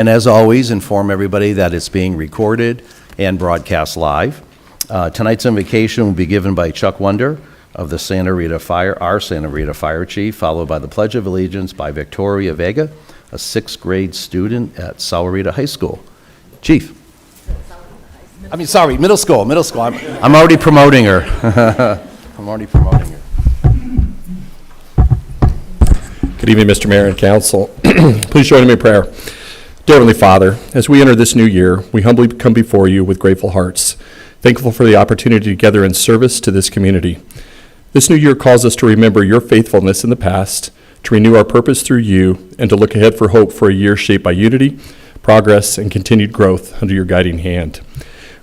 And as always, inform everybody that it's being recorded and broadcast live. Tonight's invocation will be given by Chuck Wonder of the Santa Rita Fire, our Santa Rita Fire Chief, followed by the Pledge of Allegiance by Victoria Vega, a 6th grade student at Sahuarita High School. Chief. Middle school. I'm already promoting her. Good evening, Mr. Mayor and Council. Please join me in prayer. Dear Heavenly Father, as we enter this new year, we humbly come before you with grateful hearts, thankful for the opportunity to gather in service to this community. This new year calls us to remember your faithfulness in the past, to renew our purpose through you, and to look ahead for hope for a year shaped by unity, progress, and continued growth under your guiding hand.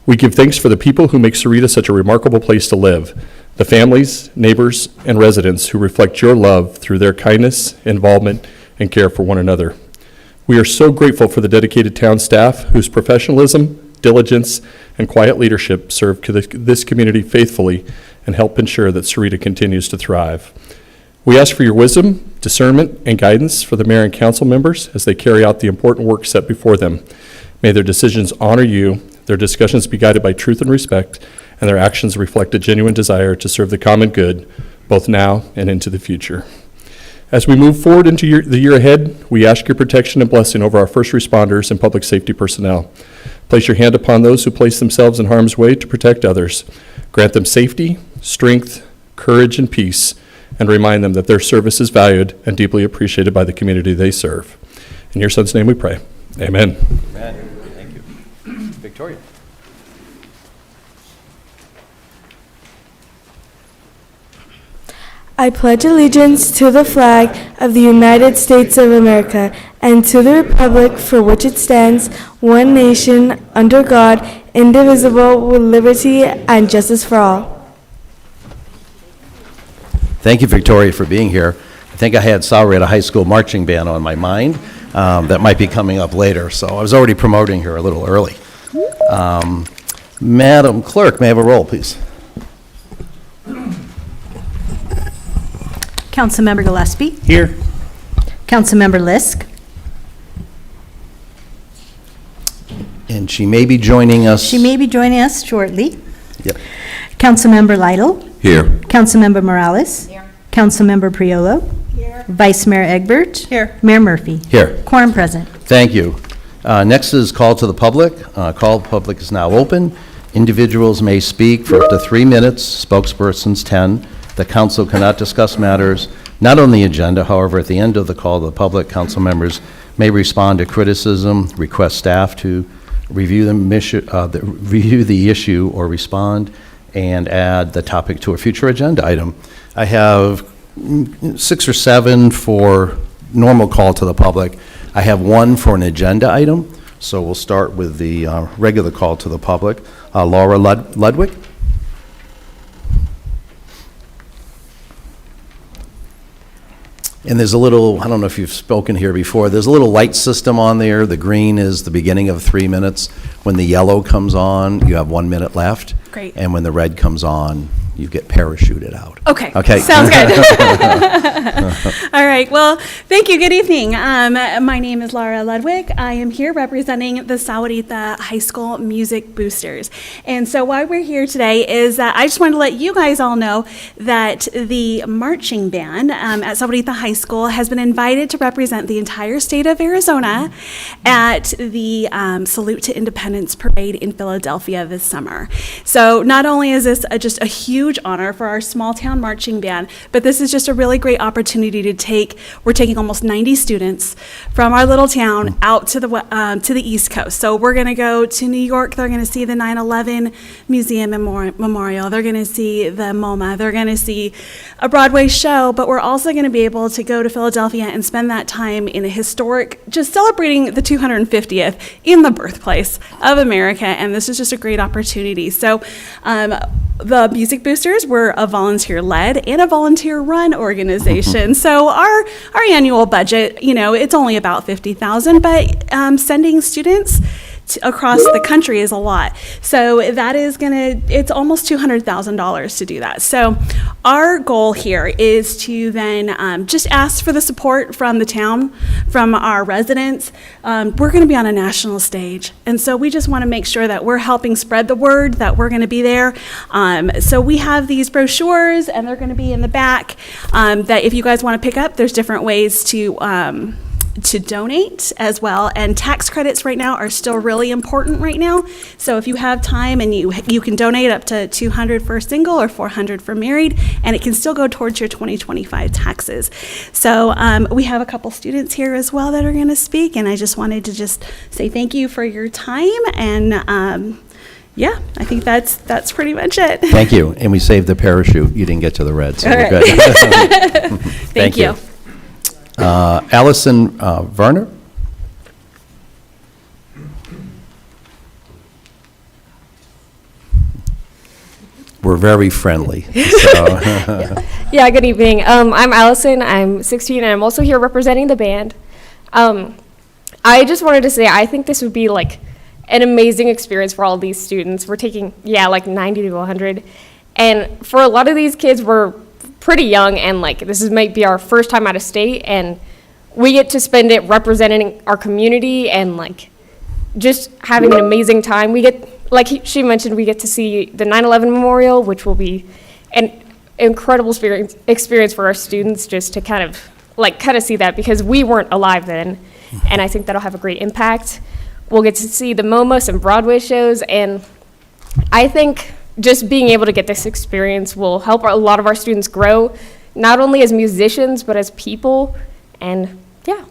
We give thanks for the people who make Sarita such a remarkable place to live, the families, neighbors, and residents who reflect your love through their kindness, involvement, and care for one another. We are so grateful for the dedicated town staff whose professionalism, diligence, and quiet leadership serve this community faithfully and help ensure that Sarita continues to thrive. We ask for your wisdom, discernment, and guidance for the mayor and council members as they carry out the important work set before them. May their decisions honor you, their discussions be guided by truth and respect, and their actions reflect a genuine desire to serve the common good, both now and into the future. As we move forward into the year ahead, we ask your protection and blessing over our first responders and public safety personnel. Place your hand upon those who place themselves in harm's way to protect others. Grant them safety, strength, courage, and peace, and remind them that their service is valued and deeply appreciated by the community they serve. In your son's name we pray. Amen. Amen. Thank you. Victoria. I pledge allegiance to the flag of the United States of America and to the republic for which it stands, one nation, under God, indivisible, with liberty and justice for all. Thank you, Victoria, for being here. I think I had Sahuarita High School marching band on my mind. That might be coming up later, so I was already promoting her a little early. Madam Clerk, may I have a roll, please? Councilmember Gillespie. Here. Councilmember Lisk. And she may be joining us. She may be joining us shortly. Yep. Councilmember Lytle. Here. Councilmember Morales. Here. Councilmember Priolo. Here. Vice Mayor Egbert. Here. Mayor Murphy. Here. Quorum present. Thank you. Next is call to the public. Call to the public is now open. Individuals may speak for up to 3 minutes, spokespersons 10. The council cannot discuss matters not on the agenda. However, at the end of the call to the public, council members may respond to criticism, request staff to review the issue or respond, and add the topic to a future agenda item. I have 6 or 7 for normal call to the public. I have 1 for an agenda item, so we'll start with the regular call to the public. Laura Ludwig. And there's a little, I don't know if you've spoken here before, there's a little light system on there. The green is the beginning of 3 minutes. When the yellow comes on, you have 1 minute left. Great. And when the red comes on, you get parachuted out. Okay. Okay. Sounds good. All right. Well, thank you. Good evening. My name is Laura Ludwig. I am here representing the Sahuarita High School Music Boosters. And so why we're here today is that I just wanted to let you guys all know that the marching band at Sahuarita High School has been invited to represent the entire state of Arizona at the Salute to Independence Parade in Philadelphia this summer. So not only is this just a huge honor for our small town marching band, but this is just a really great opportunity to we're taking almost 90 students from our little town out to the East Coast. So we're going to go to New York. They're going to see the 9/11 Museum Memorial. They're going to see the MoMA. They're going to see a Broadway show, but we're also going to be able to go to Philadelphia and spend that time in a historic, just celebrating the 250th in the birthplace of America, and this is just a great opportunity. So the Music Boosters, we're a volunteer-led and a volunteer-run organization. So our annual budget, it's only about $50,000, but sending students across the country is a lot. So that is it's almost $200,000 to do that. So our goal here is to then just ask for the support from the town, from our residents. We're going to be on a national stage, and so we just want to make sure that we're helping spread the word that we're going to be there. So we have these brochures, and they're going to be in the back, that if you guys want to pick up, there's different ways to donate as well. And tax credits right now are still really important right now. So if you have time and you can donate up to $200 for a single or $400 for married, and it can still go towards your 2025 taxes. So we have a couple students here as well that are going to speak, and I just wanted to just say thank you for your time. And yeah, I think that's pretty much it. Thank you. And we saved the parachute. You didn't get to the red, so All we're right. good. Thank you. Allison Werner? We're very friendly, so. Yeah, good evening. I'm Allison. I'm 16, and I'm also here representing the band. I just wanted to say I think this would be like an amazing experience for all these students. We're taking, like 90 to 100. And for a lot of these kids, we're pretty young, and like this might be our first time out of state, and we get to spend it representing our community and like just having an amazing time. We get, like she mentioned, we get to see the 9/11 Memorial, which will be an incredible experience for our students, just to kind of see that, because we weren't alive then, and I think that'll have a great impact. We'll get to see the MoMA and Broadway shows, and I think just being able to get this experience will help a lot of our students grow, not only as musicians, but as people. And yeah,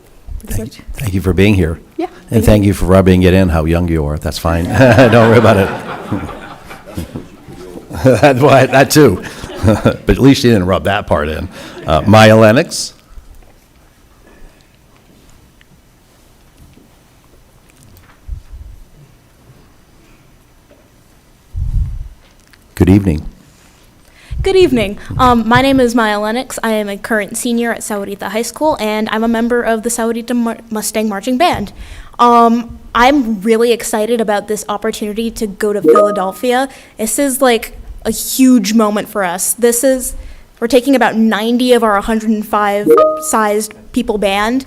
pretty much. Thank you for being here. Yeah. And thank you for rubbing it in how young you are. That's fine. Don't worry about it. That too. But at least you didn't rub that part in. Maya Lennox? Good evening. Good evening. My name is Maya Lennox. I am a current senior at Sahuarita High School, and I'm a member of the Sahuarita Mustang Marching Band. I'm really excited about this opportunity to go to Philadelphia. This is like a huge moment for us. We're taking about 90 of our 105 sized people band.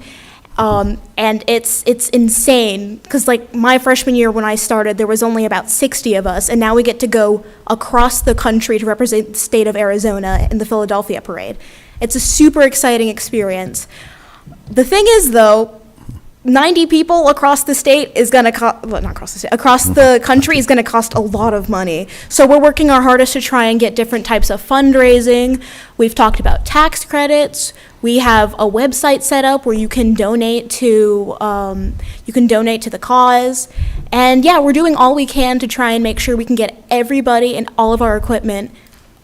And it's insane, because like my freshman year when I started, there was only about 60 of us, and now we get to go across the country to represent the state of Arizona in the Philadelphia parade. It's a super exciting experience. The thing is, though, 90 people across the state is going to cost, well, not across the state, across the country is going to cost a lot of money. So we're working our hardest to try and get different types of fundraising. We've talked about tax credits. We have a website set up where you can donate to the cause. And yeah, we're doing all we can to try and make sure we can get everybody and all of our equipment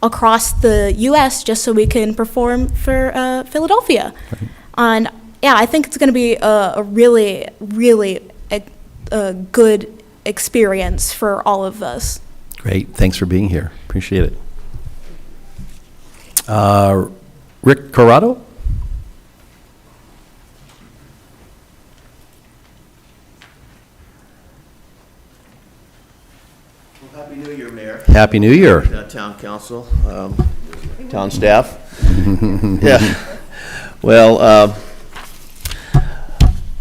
across the U.S. just so we can perform for Philadelphia. Right. And yeah, I think it's going to be a really, really a good experience for all of us. Great. Thanks for being here. Appreciate it. Rick Corrado? Happy New Year, Mayor. Happy New Year. Town council, town staff. Yeah. Well,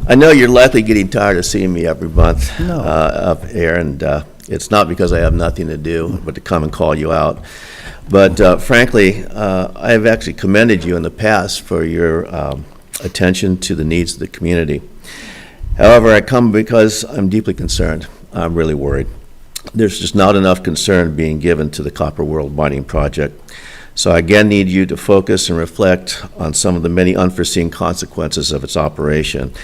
I know you're likely getting tired of seeing me every month No. up here, and it's not because I have nothing to do but to come and call you out. But frankly, I've actually commended you in the past for your attention to the needs of the community. However, I come because I'm deeply concerned. I'm really worried. There's just not enough concern being given to the Copper World mining project. So I again need you to focus and reflect on some of the many unforeseen consequences of its operation.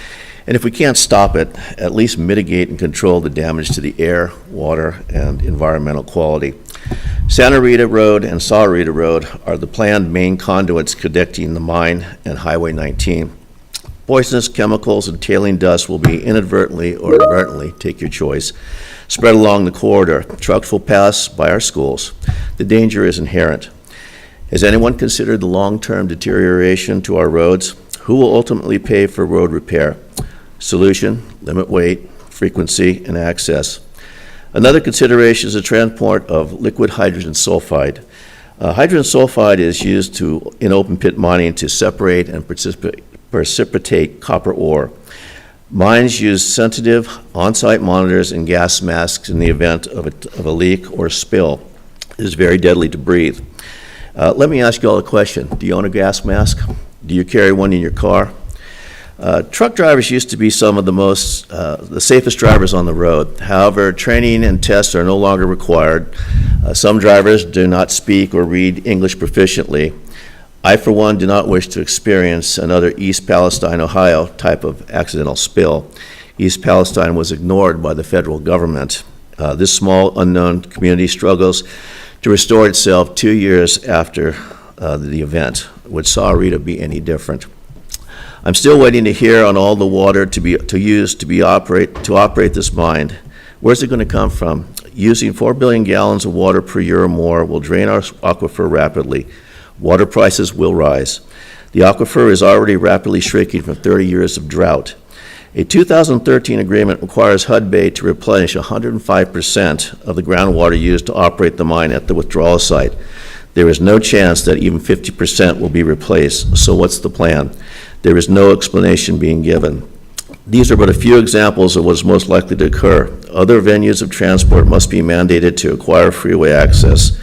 And if we can't stop it, at least mitigate and control the damage to the air, water, and environmental quality. Santa Rita Road and Sahuarita Road are the planned main conduits connecting the mine and Highway 19. Poisonous chemicals and tailing dust will be inadvertently or advertently, take your choice, spread along the corridor. Trucks will pass by our schools. The danger is inherent. Has anyone considered the long-term deterioration to our roads? Who will ultimately pay for road repair? Solution, limit weight, frequency, and access. Another consideration is the transport of liquid hydrogen sulfide. Hydrogen sulfide is used in open pit mining to separate and precipitate copper ore. Mines use sensitive on-site monitors and gas masks in the event of a leak or spill. It is very deadly to breathe. Let me ask you all a question. Do you own a gas mask? Do you carry one in your car? Truck drivers used to be some of the safest drivers on the road. However, training and tests are no longer required. Some drivers do not speak or read English proficiently. I, for one, do not wish to experience another East Palestine, Ohio type of accidental spill. East Palestine was ignored by the federal government. This small, unknown community struggles to restore itself 2 years after the event. Would Sahuarita be any different? I'm still waiting to hear on all the water to operate this mine. Where's it going to come from? Using 4 billion gallons of water per year or more will drain our aquifer rapidly. Water prices will rise. The aquifer is already rapidly shrinking from 30 years of drought. A 2013 agreement requires Hudbay to replenish 105% of the groundwater used to operate the mine at the withdrawal site. There is no chance that even 50% will be replaced. So what's the plan? There is no explanation being given. These are but a few examples of what is most likely to occur. Other venues of transport must be mandated to acquire freeway access.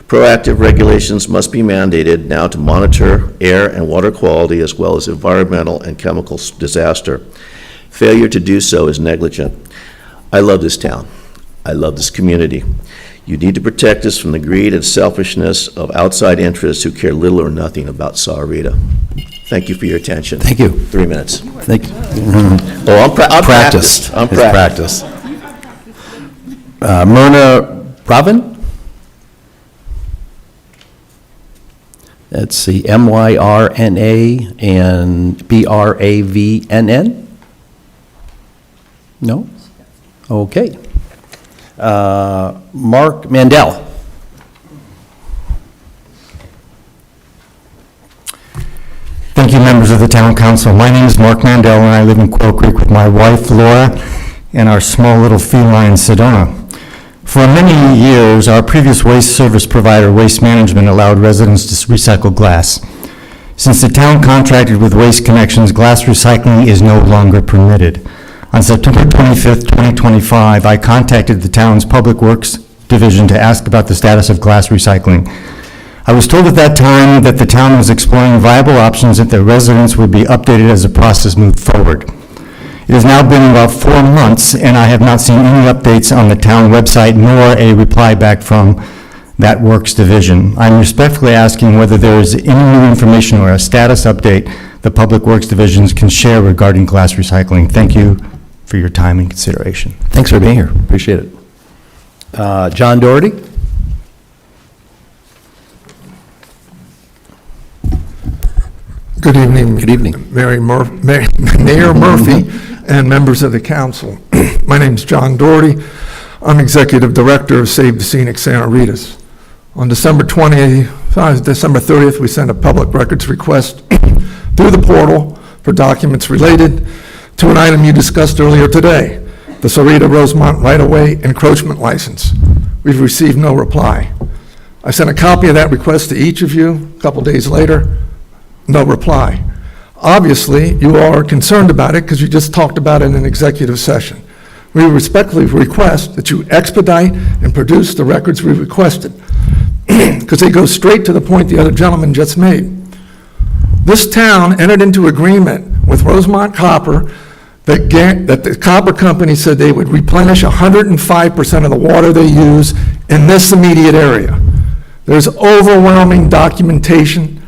Proactive regulations must be mandated now to monitor air and water quality as well as environmental and chemical disaster. Failure to do so is negligent. I love this town. I love this community. You need to protect us from the greed and selfishness of outside interests who care little or nothing about Sahuarita. Thank you for your attention. Thank you. 3 minutes. Thank you. Oh, I'm Practiced. practiced. I'm It's practiced. Myrna Bravin? Let's see, M-Y-R-N-A and B-R-A-V-N-N? No? Okay. Mark Mandel? Thank you, members of the Town Council. My name is Mark Mandel, and I live in Quail Creek with my wife, Laura, and our small little feline, Sedona. For many years, our previous waste service provider, Waste Management, allowed residents to recycle glass. Since the town contracted with Waste Connections, glass recycling is no longer permitted. On September 25th, 2025, I contacted the town's Public Works Division to ask about the status of glass recycling. I was told at that time that the town was exploring viable options and that residents would be updated as the process moved forward. It has now been about 4 months, and I have not seen any updates on the town website nor a reply back from that Works Division. I'm respectfully asking whether there is any new information or a status update the Public Works Divisions can share regarding glass recycling. Thank you for your time and consideration. Thanks for being here. Appreciate it. John Doherty? Good evening. Good evening. Mayor Murphy and members of the council. My name's John Doherty. I'm Executive Director of Save the Scenic Santa Rita's. On December 30th, we sent a public records request through the portal for documents related to an item you discussed earlier today, the Sahuarita Rosemont right-of-way encroachment license. We've received no reply. I sent a copy of that request to each of you a couple days later. No reply. Obviously, you all are concerned about it because you just talked about it in an executive session. We respectfully request that you expedite and produce the records we requested because they go straight to the point the other gentleman just made. This town entered into agreement with Rosemont Copper that the copper company said they would replenish 105% of the water they use in this immediate area. There's overwhelming documentation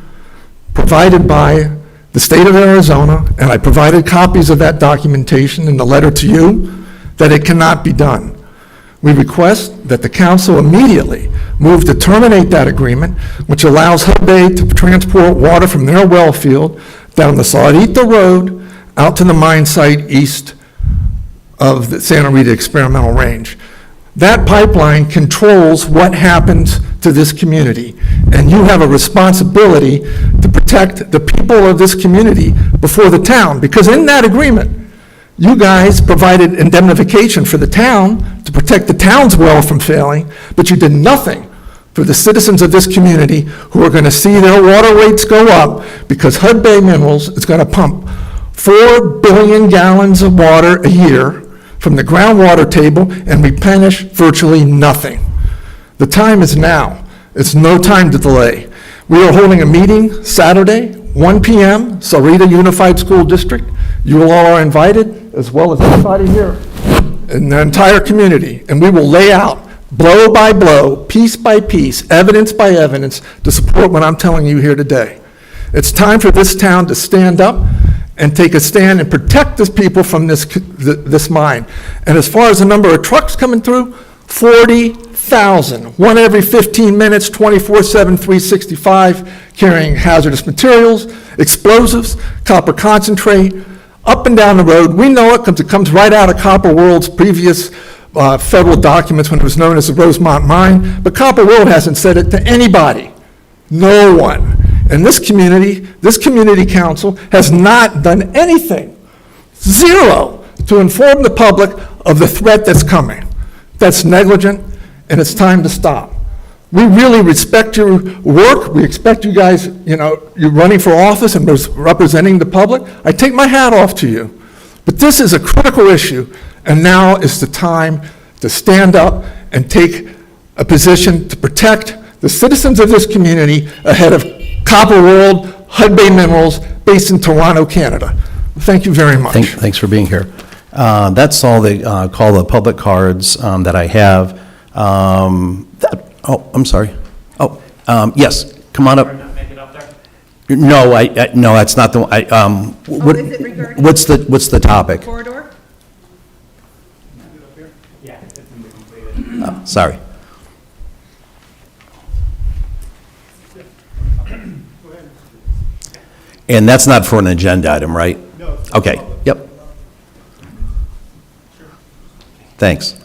provided by the state of Arizona, and I provided copies of that documentation in the letter to you, that it cannot be done. We request that the council immediately move to terminate that agreement, which allows Hudbay to transport water from their well field down the Sahuarita Road out to the mine site east of the Santa Rita Experimental Range. That pipeline controls what happens to this community, and you have a responsibility to protect the people of this community before the town, because in that agreement, You guys provided indemnification for the town to protect the town's well from failing, but you did nothing for the citizens of this community who are going to see their water rates go up because Hud Bay Minerals is going to pump 4 billion gallons of water a year from the groundwater table and replenish virtually nothing. The time is now. It's no time to delay. We are holding a meeting Saturday, 1 p.m., Sarita Unified School District. You all are invited, as well as everybody here in the entire community, and we will lay out blow by blow, piece by piece, evidence by evidence to support what I'm telling you here today. It's time for this town to stand up and take a stand and protect this people from this mine. And as far as the number of trucks coming through, 40,000, one every 15 minutes, 24/7, 365, carrying hazardous materials, explosives, copper concentrate, up and down the road. We know it because it comes right out of Copper World's previous federal documents when it was known as the Rosemont Mine, but Copper World hasn't said it to anybody. No one. And this community council has not done anything, zero, to inform the public of the threat that's coming. That's negligent, and it's time to stop. We really respect your work. We expect you guys, you're running for office and representing the public. I take my hat off to you. But this is a critical issue, and now is the time to stand up and take a position to protect the citizens of this community ahead of Copper World, Hud Bay Minerals, based in Toronto, Canada. Thank you very much. Thanks for being here. That's all the call the public cards that I have. I'm sorry. Yes, come on up. No, no, that's not the one. What's the topic? Corridor? Sorry. And that's not for an agenda item, right? No. Okay, yep. Thanks.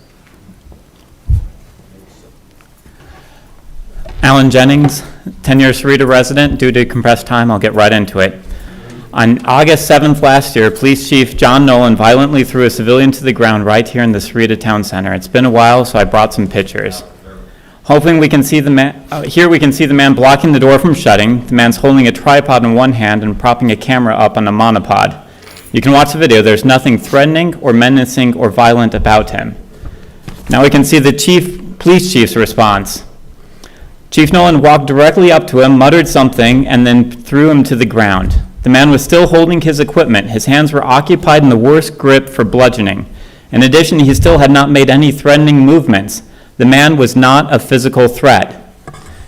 Alan Jennings, 10-year Sarita resident. Due to compressed time, I'll get right into it. On August 7th last year, Police Chief John Nolan violently threw a civilian to the ground right here in the Sarita Town Center. It's been a while, so I brought some pictures. Hoping we can see the man, here we can see the man blocking the door from shutting. The man's holding a tripod in one hand and propping a camera up on a monopod. You can watch the video. There's nothing threatening or menacing or violent about him. Now we can see the police chief's response. Chief Nolan walked directly up to him, muttered something, and then threw him to the ground. The man was still holding his equipment. His hands were occupied in the worst grip for bludgeoning. In addition, he still had not made any threatening movements. The man was not a physical threat.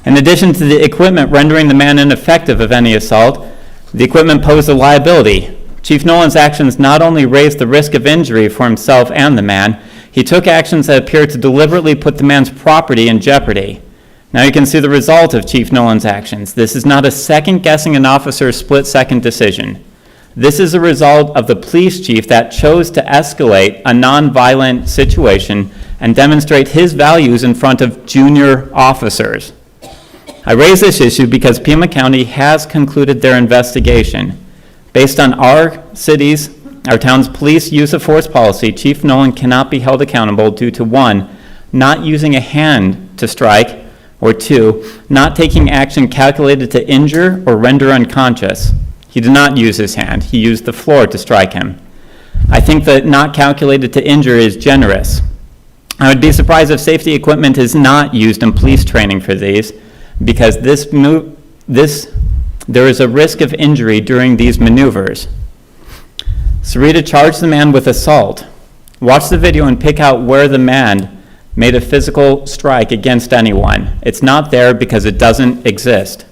In addition to the equipment rendering the man ineffective of any assault, the equipment posed a liability. Chief Nolan's actions not only raised the risk of injury for himself and the man, he took actions that appeared to deliberately put the man's property in jeopardy. Now you can see the result of Chief Nolan's actions. This is not a second-guessing an officer's split-second decision. This is a result of the police chief that chose to escalate a non-violent situation and demonstrate his values in front of junior officers. I raise this issue because Pima County has concluded their investigation. Based on our town's police use of force policy, Chief Nolan cannot be held accountable due to 1, not using a hand to strike, or 2, not taking action calculated to injure or render unconscious. He did not use his hand. He used the floor to strike him. I think that not calculated to injure is generous. I would be surprised if safety equipment is not used in police training for these, because there is a risk of injury during these maneuvers. Sarita charged the man with assault. Watch the video and pick out where the man made a physical strike against anyone. It's not there because it doesn't exist.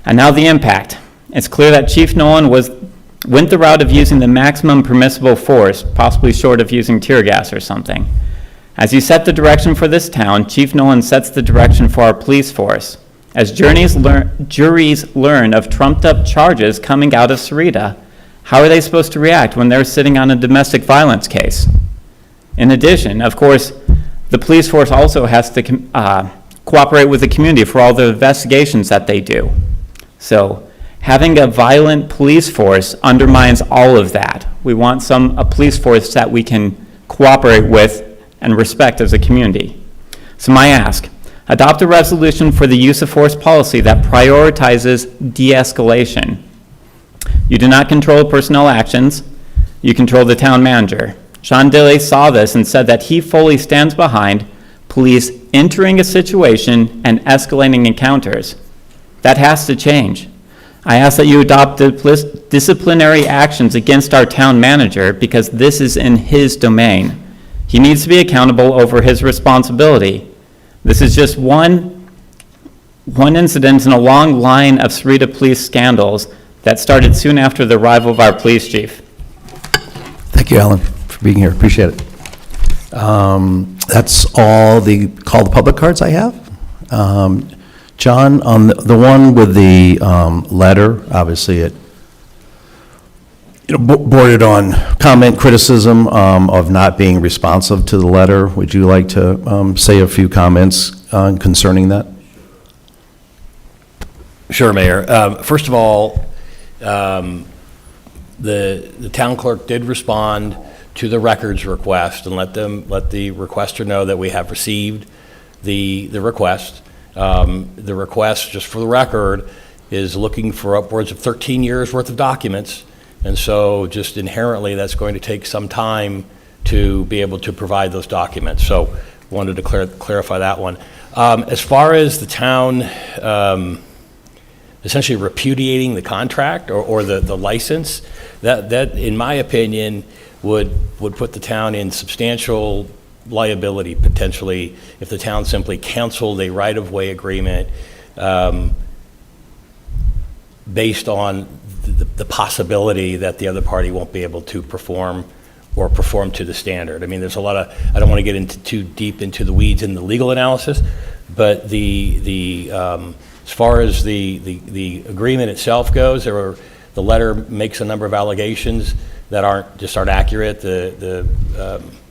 And now the impact. It's clear that Chief Nolan went the route of using the maximum permissible force, possibly short of using tear gas or something. As you set the direction for this town, Chief Nolan sets the direction for our police force. As juries learn of trumped-up charges coming out of Sarita, how are they supposed to react when they're sitting on a domestic violence case? In addition, of course, the police force also has to cooperate with the community for all the investigations that they do. So, Having a violent police force undermines all of that. We want a police force that we can cooperate with and respect as a community. So my ask, adopt a resolution for the use of force policy that prioritizes de-escalation. You do not control personnel actions, you control the town manager. Jean Dillay saw this and said that he fully stands behind police entering a situation and escalating encounters. That has to change. I ask that you adopt disciplinary actions against our town manager because this is in his domain. He needs to be accountable over his responsibility. This is just one incident in a long line of Sarita police scandals that started soon after the arrival of our police chief. Thank you, Alan, for being here. Appreciate it. That's all the call the public cards I have. John, on the one with the letter, obviously it bordered on comment, criticism of not being responsive to the letter. Would you like to say a few comments concerning that? Sure, Mayor. First of all, the town clerk did respond to the records request and let the requester know that we have received the request. The request, just for the record, is looking for upwards of 13 years worth of documents. And so just inherently, that's going to take some time to be able to provide those documents. So wanted to clarify that one. As far as the town essentially repudiating the contract or the license, that in my opinion would put the town in substantial liability potentially if the town simply canceled a right-of-way agreement based on the possibility that the other party won't be able to perform to the standard. I mean, there's a lot of, I don't want to get into too deep into the weeds in the legal analysis, but as far as the agreement itself goes, the letter makes a number of allegations that aren't accurate. The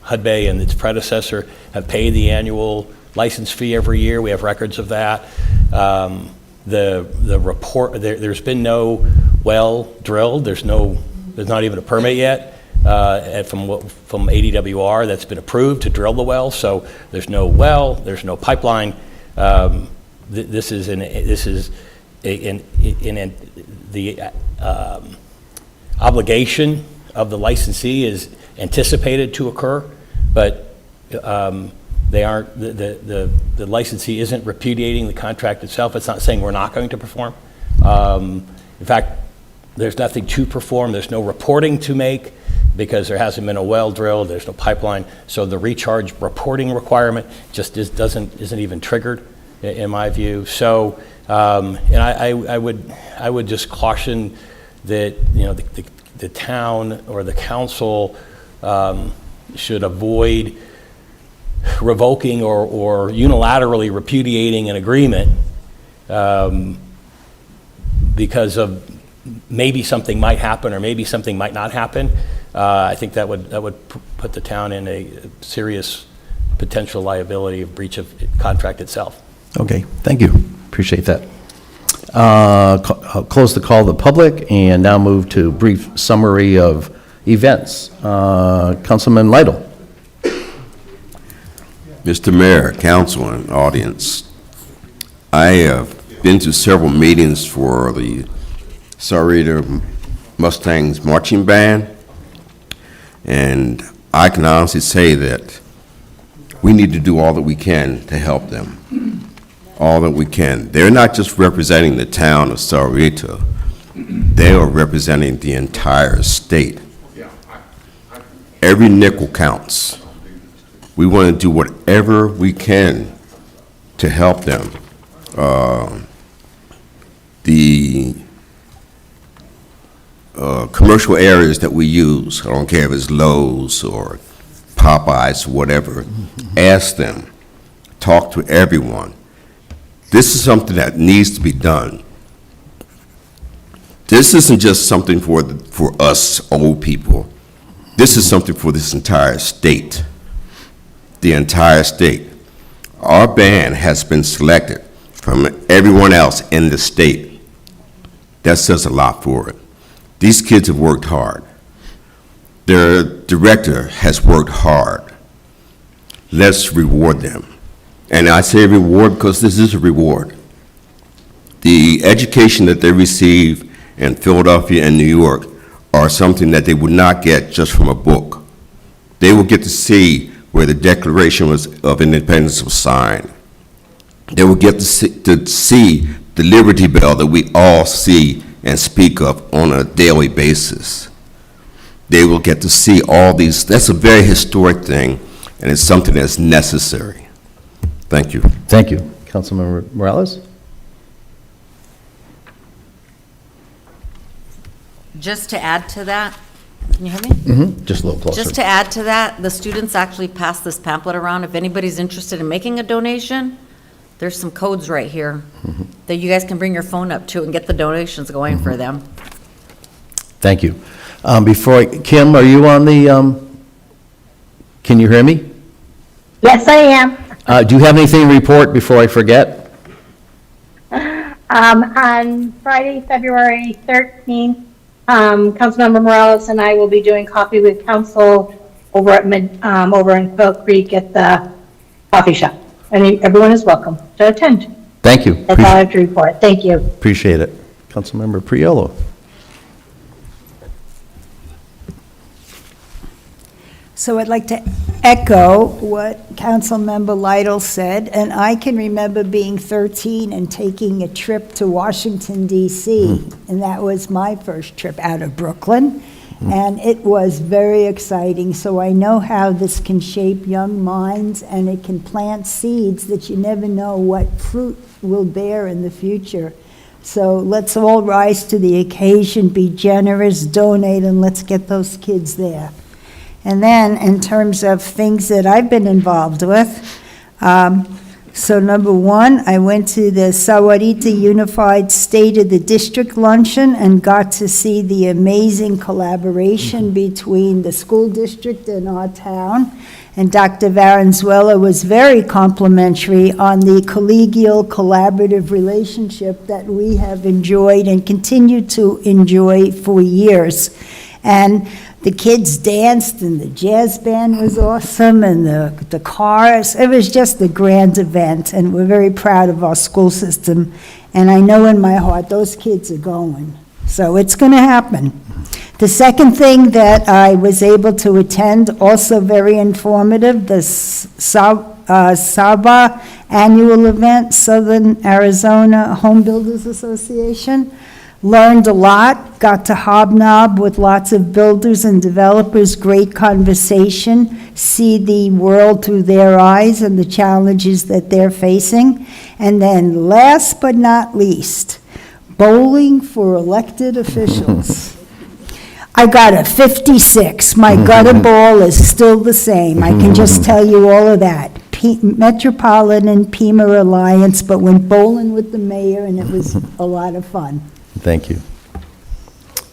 HUD-Bay and its predecessor have paid the annual license fee every year. We have records of that. The report, there's been no well drilled. There's not even a permit yet from ADWR that's been approved to drill the well. So there's no well, there's no pipeline. The obligation of the licensee is anticipated to occur, but they aren't. The licensee isn't repudiating the contract itself. It's not saying we're not going to perform. In fact, there's nothing to perform. There's no reporting to make because there hasn't been a well drilled. There's no pipeline. So the recharge reporting requirement just isn't even triggered, in my view. So, and I would just caution that the town or the council should avoid revoking or unilaterally repudiating an agreement because of maybe something might happen or maybe something might not happen. I think that would put the town in a serious potential liability of breach of contract itself. Okay, thank you. Appreciate that. I'll close the call to the public and now move to brief summary of events. Councilman Lytle. Mr. Mayor, council, and audience, I have been to several meetings for the Sarita Mustangs Marching Band, and I can honestly say that we need to do all that we can to help them, all that we can. They're not just representing the town of Sarita, they are representing the entire state. Every nickel counts. We want to do whatever we can to help them. The commercial areas that we use, I don't care if it's Lowe's or Popeyes or whatever, ask them, talk to everyone. This is something that needs to be done. This isn't just something for us old people. This is something for this entire state. The entire state. Our band has been selected from everyone else in the state. that says a lot for it. These kids have worked hard. Their director has worked hard. Let's reward them. And I say reward because this is a reward. The education that they receive in Philadelphia and New York are something that they would not get just from a book. They will get to see where the Declaration of Independence was signed. They will get to see the Liberty Bell that we all see and speak of on a daily basis. They will get to see all these. That's a very historic thing, and it's something that's necessary. Thank you. Thank you. Councilmember Morales? Just to add to that, can you hear me? Just a little closer. Just to add to that, the students actually passed this pamphlet around. If anybody's interested in making a donation, there's some codes right here that you guys can bring your phone up to and get the donations going for them. Thank you. Kim, are you on the, can you hear me? Yes, I am. Do you have anything to report before I forget? On Friday, February 13th, Councilmember Morales and I will be doing coffee with council over at over in Quail Creek at the coffee shop. And everyone is welcome to attend. Thank you. That's all I have to report. Thank you. Appreciate it. Councilmember Priolo? So I'd like to echo what Councilmember Lytle said, and I can remember being 13 and taking a trip to Washington, D.C., and that was my first trip out of Brooklyn, and it was very exciting. So I know how this can shape young minds, and it can plant seeds that you never know what fruit will bear in the future. So let's all rise to the occasion, be generous, donate, and let's get those kids there. And then, in terms of things that I've been involved with, so number one, I went to the Sahuarita Unified State of the District Luncheon and got to see the amazing collaboration between the school district and our town. And Dr. Valenzuela was very complimentary on the collegial, collaborative relationship that we have enjoyed and continue to enjoy for years. And the kids danced, and the jazz band was awesome, and the cars. It was just a grand event, and we're very proud of our school system. And I know in my heart those kids are going. So it's going to happen. The second thing that I was able to attend, also very informative, the SABA annual event, Southern Arizona Home Builders Association. Learned a lot, got to hobnob with lots of builders and developers, great conversation, see the world through their eyes and the challenges that they're facing. And then last but not least, bowling for elected officials. I got a 56. My gutter ball is still the same. I can just tell you all of that. Metropolitan Pima Alliance, but went bowling with the mayor, and it was a lot of fun. Thank you.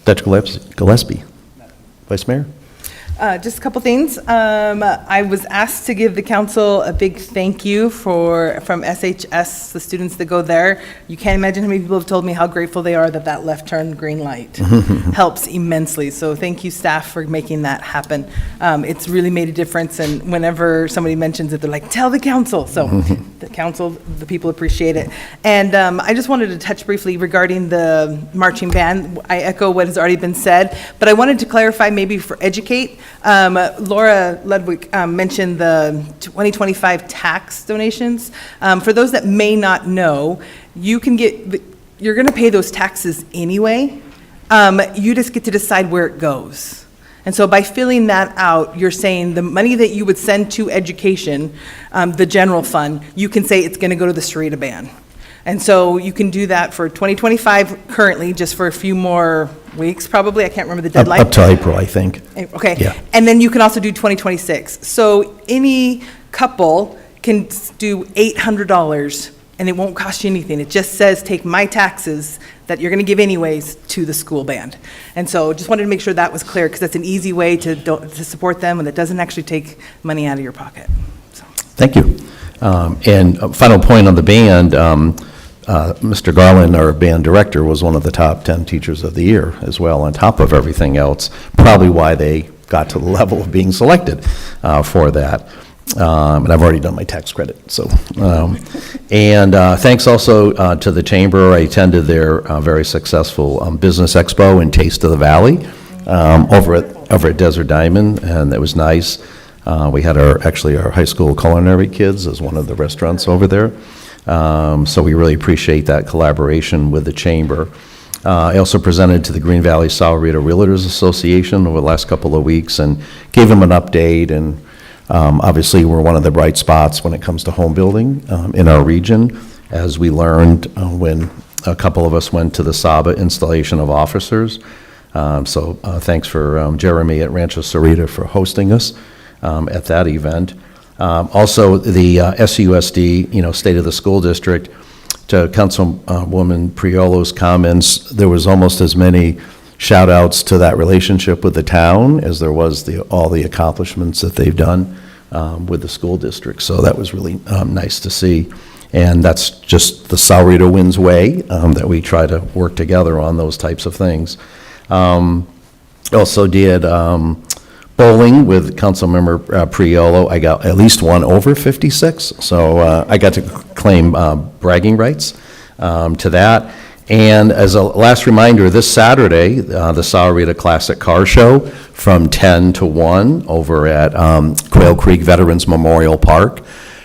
Dr. Gillespie, Vice Mayor? Just a couple things. I was asked to give the council a big thank you from SHS, the students that go there. You can't imagine how many people have told me how grateful they are that that left turn green light helps immensely. So thank you, staff, for making that happen. It's really made a difference, and whenever somebody mentions it, they're like, tell the council. So the council, the people appreciate it. And I just wanted to touch briefly regarding the marching band. I echo what has already been said, but I wanted to clarify maybe for educate. Laura Ludwig mentioned the 2025 tax donations. For those that may not know, you're going to pay those taxes anyway. You just get to decide where it goes. And so by filling that out, you're saying the money that you would send to education, the general fund, you can say it's going to go to the Sarita Band. And so you can do that for 2025 currently, just for a few more weeks, probably. I can't remember the deadline. Up to April, I think. Okay. Yeah. And then you can also do 2026. So any couple can do $800, and it won't cost you anything. It just says, take my taxes that you're going to give anyways to the school band. And so just wanted to make sure that was clear, because that's an easy way to support them, and it doesn't actually take money out of your pocket. So. Thank you. And a final point on the band, Mr. Garland, our band director, was one of the top 10 teachers of the year as well, on top of everything else, probably why they got to the level of being selected for that. And I've already done my tax credit, so. Thanks also to the Chamber. I attended their very successful Business Expo and Taste of the Valley over at Desert Diamond, and it was nice. We had our high school culinary kids as one of the restaurants over there. So we really appreciate that collaboration with the Chamber. I also presented to the Green Valley Sahuarita Realtors Association over the last couple of weeks and gave them an update. And obviously, we're one of the bright spots when it comes to home building in our region, as we learned when a couple of us went to the Saba installation of officers. So thanks for Jeremy at Rancho Sarita for hosting us at that event. Also, the SUSD, State of the School District, to Councilwoman Priolo's comments, there was almost as many shout outs to that relationship with the town as there was all the accomplishments that they've done with the school district. So that was really nice to see. And that's just the Sahuarita Winds way, that we try to work together on those types of things. Also did bowling with Councilmember Priolo. I got at least one over 56, so I got to claim bragging rights to that. And as a last reminder, this Saturday, the Sahuarita Classic Car Show from 10 to 1 over at Quail Creek Veterans Memorial Park.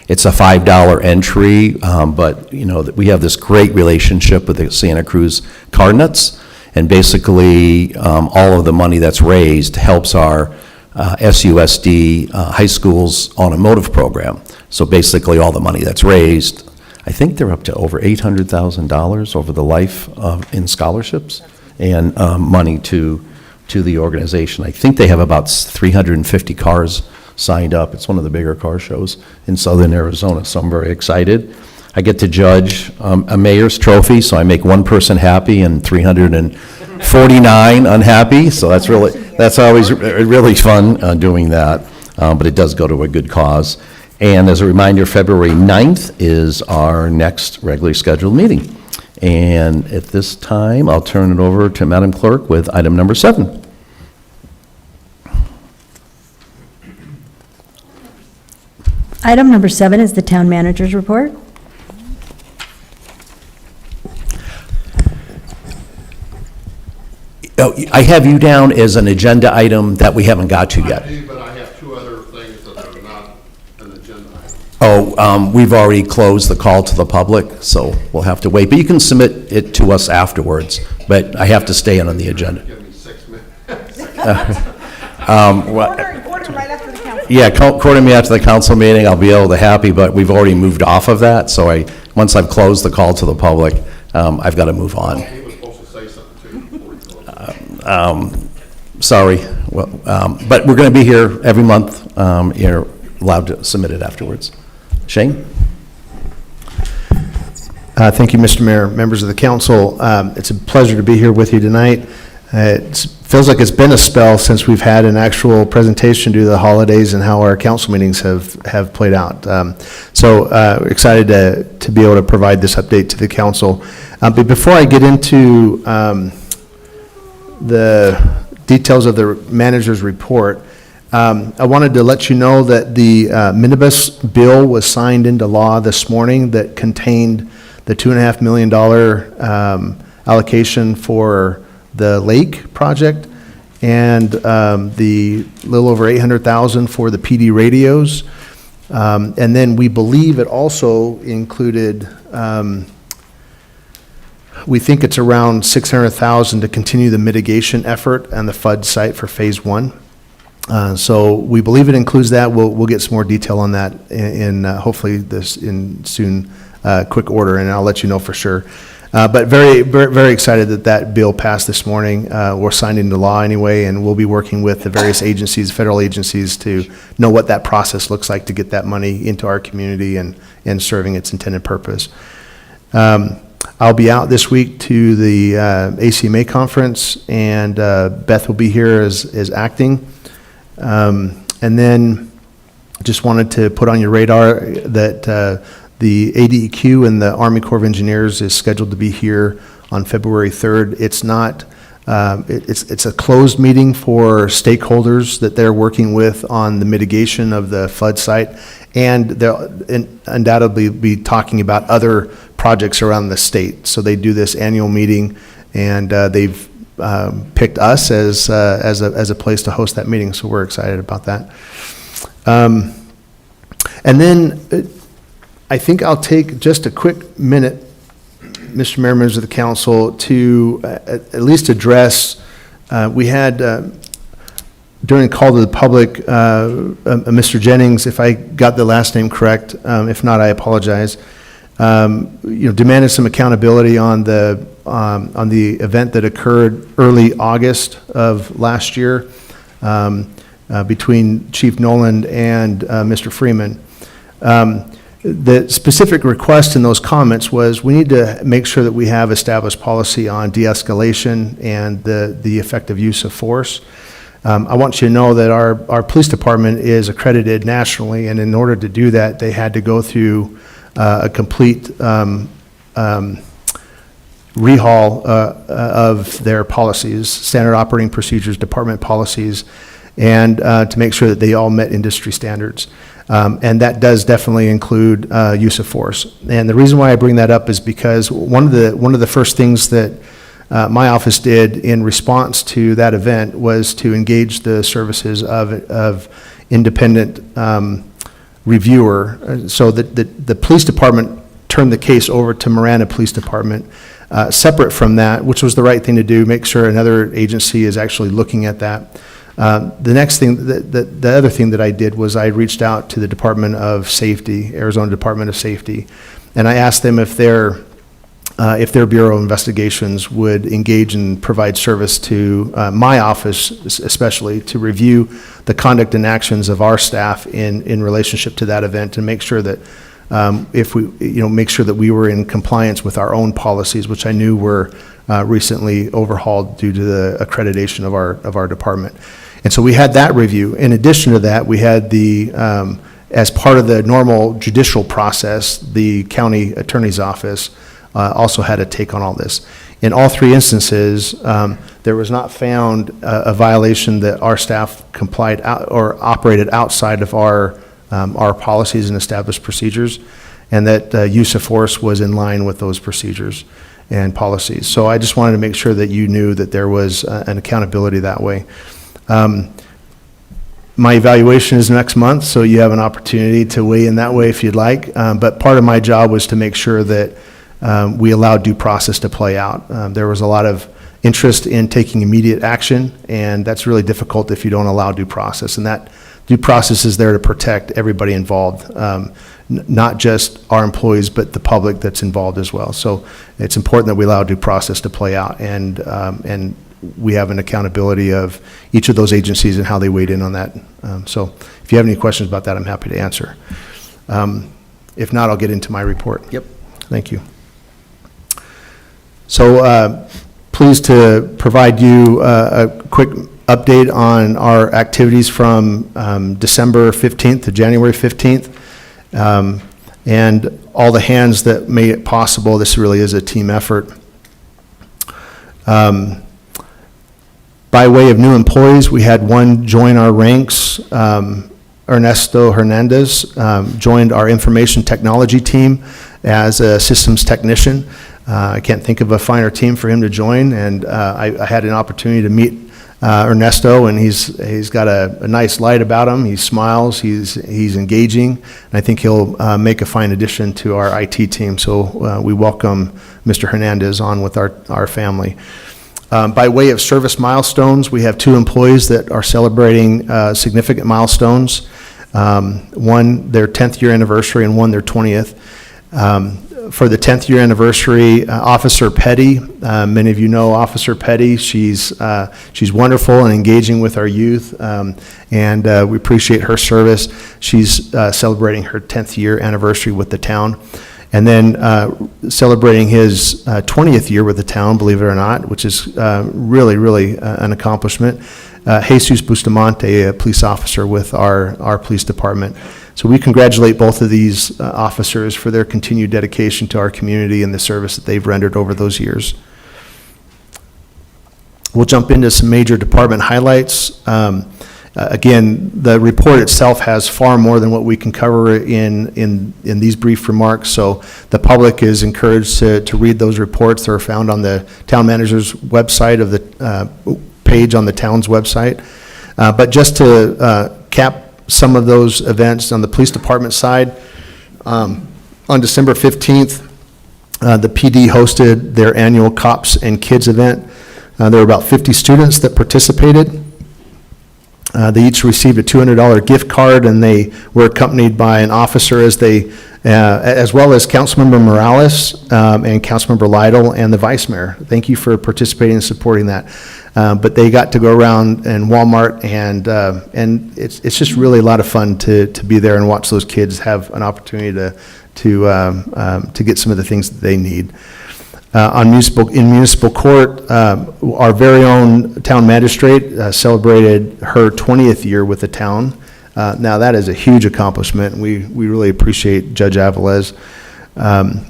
It's a $5 entry, but we have this great relationship with the Santa Cruz Car Nuts, and basically all of the money that's raised helps our SUSD high school's automotive program. So basically all the money that's raised, I think they're up to over $800,000 over the life in scholarships and money to the organization. I think they have about 350 cars signed up. It's one of the bigger car shows in southern Arizona, so I'm very excited. I get to judge a mayor's trophy, so I make one person happy and 349 unhappy, so that's always really fun doing that, but it does go to a good cause. And as a reminder, February 9th is our next regularly scheduled meeting. And at this time, I'll turn it over to Madam Clerk with item number 7. Item number 7 is the town manager's report. Oh, I have you down as an agenda item that we haven't got to yet. I do, but I have 2 other things that are not an agenda item. Oh, we've already closed the call to the public, so we'll have to wait. But you can submit it to us afterwards, but I have to stay on the agenda. Give me 6 minutes. Order right after the council. Yeah, quarter me after the council meeting, I'll be able to happy, but we've already moved off of that, so once I've closed the call to the public, I've got to move on. He was supposed to say something to you before he closed. Sorry, well, but we're going to be here every month. You're allowed to submit it afterwards. Shane? Thank you, Mr. Mayor, members of the council. It's a pleasure to be here with you tonight. It feels like it's been a spell since we've had an actual presentation due to the holidays and how our council meetings have played out. So excited to be able to provide this update to the council. But before I get into the details of the manager's report, I wanted to let you know that the minibus bill was signed into law this morning that contained the $2.5 million allocation for the lake project and the little over $800,000 for the PD radios. And then we believe it also included, we think it's around $600,000 to continue the mitigation effort on the FUD site for phase 1. So we believe it includes that. We'll get some more detail on that in hopefully this in soon quick order, and I'll let you know for sure. But very, very, very excited that bill passed this morning. We're signed into law anyway, and we'll be working with the various agencies, federal agencies, to know what that process looks like to get that money into our community and serving its intended purpose. I'll be out this week to the ACMA conference, and Beth will be here as acting. And then just wanted to put on your radar that The ADEQ and the Army Corps of Engineers is scheduled to be here on February 3rd. It's not, it's a closed meeting for stakeholders that they're working with on the mitigation of the flood site, and they'll undoubtedly be talking about other projects around the state. So they do this annual meeting, and they've picked us as a place to host that meeting, so we're excited about that. And then I think I'll take just a quick minute, Mr. Mayor, members of the council, to at least address, we had, during the call to the public, Mr. Jennings, if I got the last name correct, if not, I apologize, demanded some accountability on the event that occurred early August of last year between Chief Noland and Mr. Freeman. The specific request in those comments was we need to make sure that we have established policy on de-escalation and the effective use of force. I want you to know that our police department is accredited nationally, and in order to do that, they had to go through a complete rehaul of their policies, standard operating procedures, department policies, and to make sure that they all met industry standards. And that does definitely include use of force. And the reason why I bring that up is because one of the first things that my office did in response to that event was to engage the services of independent reviewer, so that the police department turned the case over to Miranda Police Department. Separate from that, which was the right thing to do, make sure another agency is actually looking at that. The next thing, the other thing that I did was I reached out to the Department of Safety, Arizona Department of Safety, and I asked them if their Bureau of Investigations would engage and provide service to my office, especially to review the conduct and actions of our staff in relationship to that event, and make sure that make sure that we were in compliance with our own policies, which I knew were recently overhauled due to the accreditation of our department. And so we had that review. In addition to that, we had as part of the normal judicial process, the county attorney's office also had a take on all this. In all three instances, there was not found a violation that our staff complied or operated outside of our policies and established procedures, and that use of force was in line with those procedures and policies. So I just wanted to make sure that you knew that there was an accountability that way. My evaluation is next month, so you have an opportunity to weigh in that way if you'd like. But part of my job was to make sure that we allowed due process to play out. There was a lot of interest in taking immediate action, and that's really difficult if you don't allow due process. And that due process is there to protect everybody involved, not just our employees, but the public that's involved as well. So it's important that we allow due process to play out, and we have an accountability of each of those agencies and how they weighed in on that. So if you have any questions about that, I'm happy to answer. If not, I'll get into my report. Yep. Thank you. So pleased to provide you a quick update on our activities from December 15th to January 15th. And all the hands that made it possible. This really is a team effort. By way of new employees, we had one join our ranks. Ernesto Hernandez joined our information technology team as a systems technician. I can't think of a finer team for him to join, and I had an opportunity to meet Ernesto, and he's got a nice light about him. He smiles, he's engaging, and I think he'll make a fine addition to our IT team. So we welcome Mr. Hernandez on with our family. By way of service milestones, we have two employees that are celebrating significant milestones. One, their 10th year anniversary, and one, their 20th. For the 10th year anniversary, Officer Petty, many of you know Officer Petty. She's wonderful and engaging with our youth, and we appreciate her service. She's celebrating her 10th year anniversary with the town. And then celebrating his 20th year with the town, believe it or not, which is really an accomplishment. Jesus Bustamante, a police officer with our police department. So we congratulate both of these officers for their continued dedication to our community and the service that they've rendered over those years. We'll jump into some major department highlights. Again, the report itself has far more than what we can cover in these brief remarks, so the public is encouraged to read those reports. They're found on the town manager's website of the page on the town's website. But just to cap some of those events on the police department side, on December 15th, the PD hosted their annual Cops and Kids event. There were about 50 students that participated. They each received a $200 gift card, and they were accompanied by an officer as well as Councilmember Morales and Councilmember Lytle and the Vice Mayor. Thank you for participating and supporting that. But they got to go around in Walmart, and it's just really a lot of fun to be there and watch those kids have an opportunity to get some of the things that they need. In municipal court, our very own town magistrate celebrated her 20th year with the town. Now that is a huge accomplishment. We really appreciate Judge Avalez.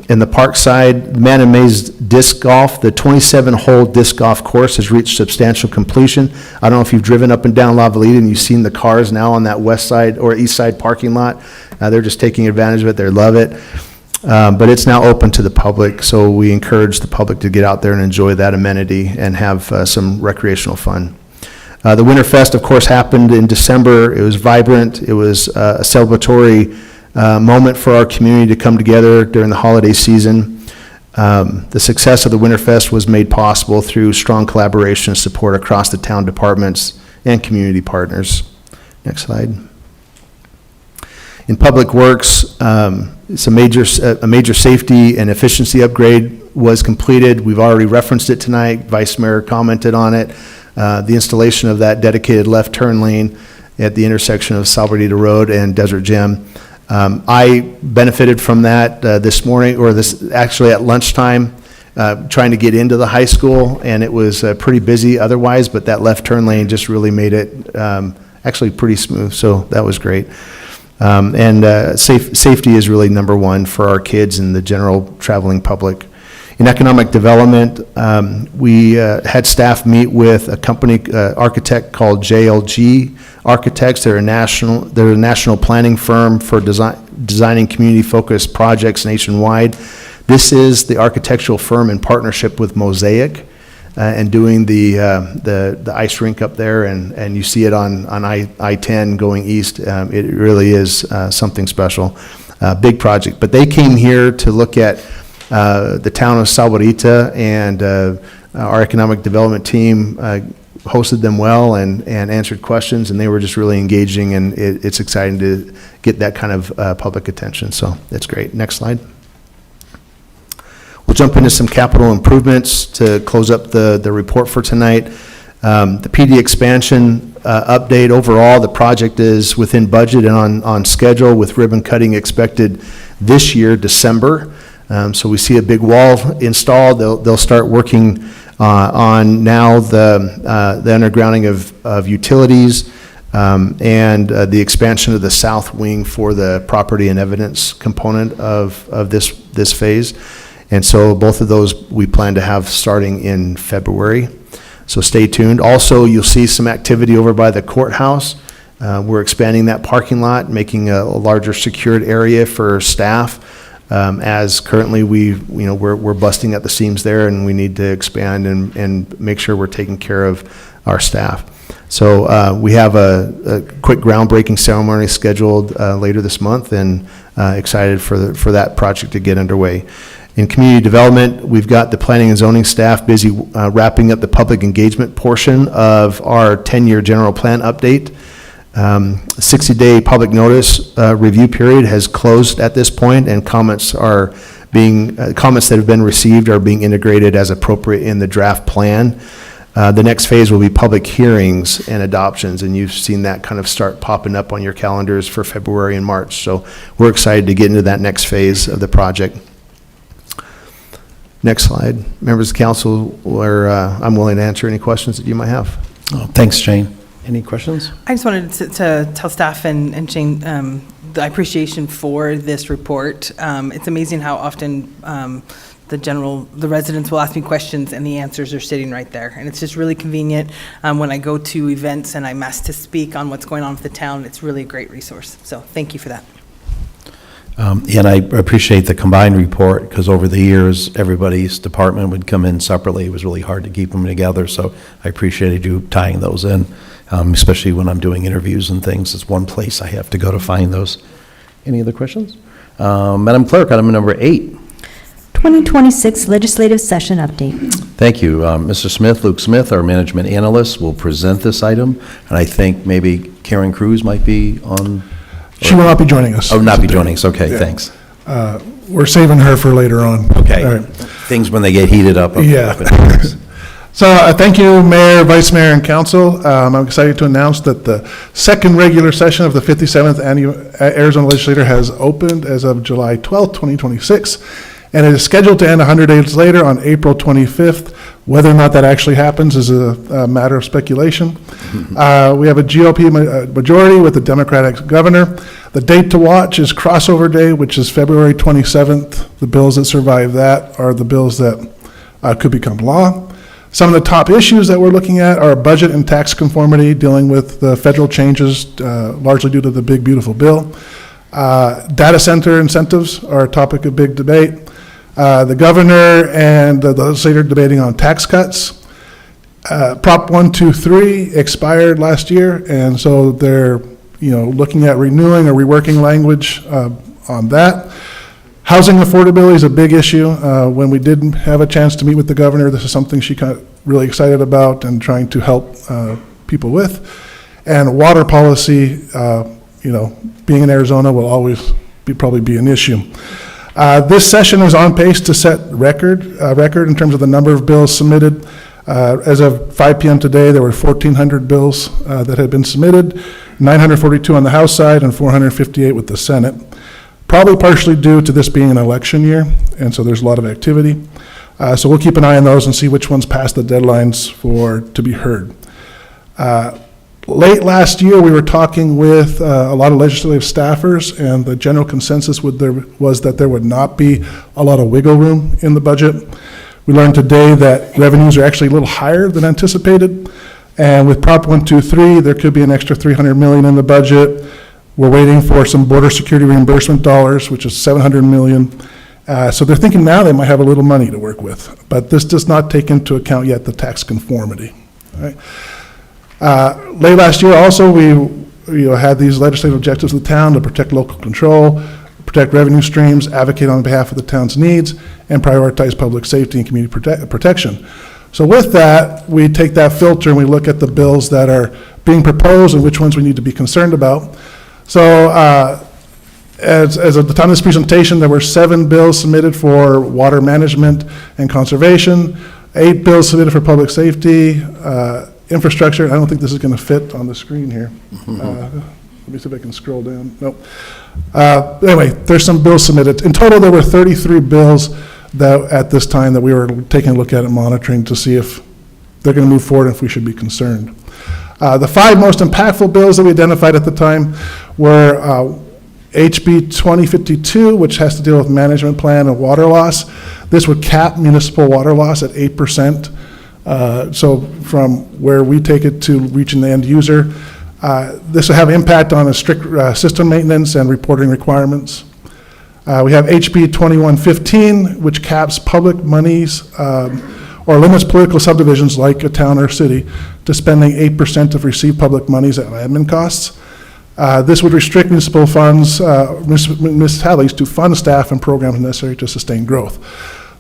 In the park side, Man and Maze Disc Golf, the 27-hole disc golf course has reached substantial completion. I don't know if you've driven up and down La Valita and you've seen the cars now on that west side or east side parking lot. They're just taking advantage of it. They love it. But it's now open to the public, so we encourage the public to get out there and enjoy that amenity and have some recreational fun. The Winterfest, of course, happened in December. It was vibrant. It was a celebratory moment for our community to come together during the holiday season. The success of the Winterfest was made possible through strong collaboration and support across the town departments and community partners. Next slide. In Public Works, a major safety and efficiency upgrade was completed. We've already referenced it tonight. Vice Mayor commented on it. The installation of that dedicated left turn lane at the intersection of Salvadita Road and Desert Gym. I benefited from that this morning, or actually at lunchtime, trying to get into the high school, and it was pretty busy otherwise, but that left turn lane just really made it actually pretty smooth, so that was great. Safety is really number one for our kids and the general traveling public. In economic development, we had staff meet with a company architect called JLG Architects. They're a national planning firm for designing community-focused projects nationwide. This is the architectural firm in partnership with Mosaic and doing the ice rink up there, and you see it on I-10 going east. It really is something special. Big project. But they came here to look at the town of Salvadita, and our economic development team hosted them well and answered questions, and they were just really engaging, and it's exciting to get that kind of public attention. So that's great. Next slide. We'll jump into some capital improvements to close up the report for tonight. The PD expansion update, overall, the project is within budget and on schedule, with ribbon cutting expected this year, December. So we see a big wall installed. They'll start working on now the undergrounding of utilities and the expansion of the south wing for the property and evidence component of this phase. And so both of those we plan to have starting in February. So stay tuned. Also, you'll see some activity over by the courthouse. We're expanding that parking lot, making a larger secured area for staff. As currently we're busting at the seams there, and we need to expand and make sure we're taking care of our staff. So we have a quick groundbreaking ceremony scheduled later this month, and excited for that project to get underway. In community development, we've got the planning and zoning staff busy wrapping up the public engagement portion of our 10-year general plan update. 60-day public notice review period has closed at this point, and comments that have been received are being integrated as appropriate in the draft plan. The next phase will be public hearings and adoptions, and you've seen that kind of start popping up on your calendars for February and March. So we're excited to get into that next phase of the project. Next slide. Members of council, I'm willing to answer any questions that you might have. Oh, thanks, Shane. Any questions? I just wanted to tell staff and Shane the appreciation for this report. It's amazing how often the residents will ask me questions and the answers are sitting right there. And it's just really convenient when I go to events and I'm asked to speak on what's going on with the town. It's really a great resource. So thank you for that. And I appreciate the combined report, because over the years, everybody's department would come in separately. It was really hard to keep them together, so I appreciated you tying those in, especially when I'm doing interviews and things. It's one place I have to go to find those. Any other questions? Madam Clerk, item number 8. 2026 legislative session update. Thank you. Mr. Smith, Luke Smith, our management analyst, will present this item, and I think maybe Karen Cruz might be on. She will not be joining us. Oh, not be joining us. Okay, Yeah. thanks. We're saving her for later on. Okay. All right. Things when they get heated up. Yeah. So thank you, Mayor, Vice Mayor, and Council. I'm excited to announce that the second regular session of the 57th Annual Arizona Legislature has opened as of July 12th, 2026, and it is scheduled to end 100 days later on April 25th. Whether or not that actually happens is a matter of speculation. We have a GOP majority with a Democratic governor. The date to watch is crossover day, which is February 27th. The bills that survive that are the bills that could become law. Some of the top issues that we're looking at are budget and tax conformity, dealing with the federal changes, largely due to the big, beautiful bill. Data center incentives are a topic of big debate. The governor and the legislature debating on tax cuts. Prop 123 expired last year, and so they're looking at renewing or reworking language on that. Housing affordability is a big issue. When we didn't have a chance to meet with the governor, this is something she got really excited about and trying to help people with. And water policy, being in Arizona will always probably be an issue. This session is on pace to set record in terms of the number of bills submitted. As of 5 p.m. today, there were 1,400 bills that had been submitted, 942 on the House side and 458 with the Senate. Probably partially due to this being an election year, and so there's a lot of activity. So we'll keep an eye on those and see which ones pass the deadlines to be heard. Late last year, we were talking with a lot of legislative staffers, and the general consensus was that there would not be a lot of wiggle room in the budget. We learned today that revenues are actually a little higher than anticipated, and with Prop 123, there could be an extra $300 million in the budget. We're waiting for some border security reimbursement dollars, which is $700 million. So they're thinking now they might have a little money to work with, but this does not take into account yet the tax conformity. All right. Late last year also, we had these legislative objectives of the town to protect local control, protect revenue streams, advocate on behalf of the town's needs, and prioritize public safety and community protection. So with that, we take that filter and we look at the bills that are being proposed and which ones we need to be concerned about. So as of the time of this presentation, there were 7 bills submitted for water management and conservation, 8 bills submitted for public safety, infrastructure. I don't think this is going to fit on the screen here. Let me see if I can scroll down. Nope. Anyway, there's some bills submitted. In total, there were 33 bills that at this time that we were taking a look at and monitoring to see if they're going to move forward and if we should be concerned. The 5 most impactful bills that we identified at the time were HB 2052, which has to deal with management plan and water loss. This would cap municipal water loss at 8%. So from where we take it to reaching the end user, this will have impact on a strict system maintenance and reporting requirements. We have HB 2115, which caps public monies or limits political subdivisions like a town or city to spending 8% of received public monies at admin costs. This would restrict municipal funds, municipalities to fund staff and programs necessary to sustain growth.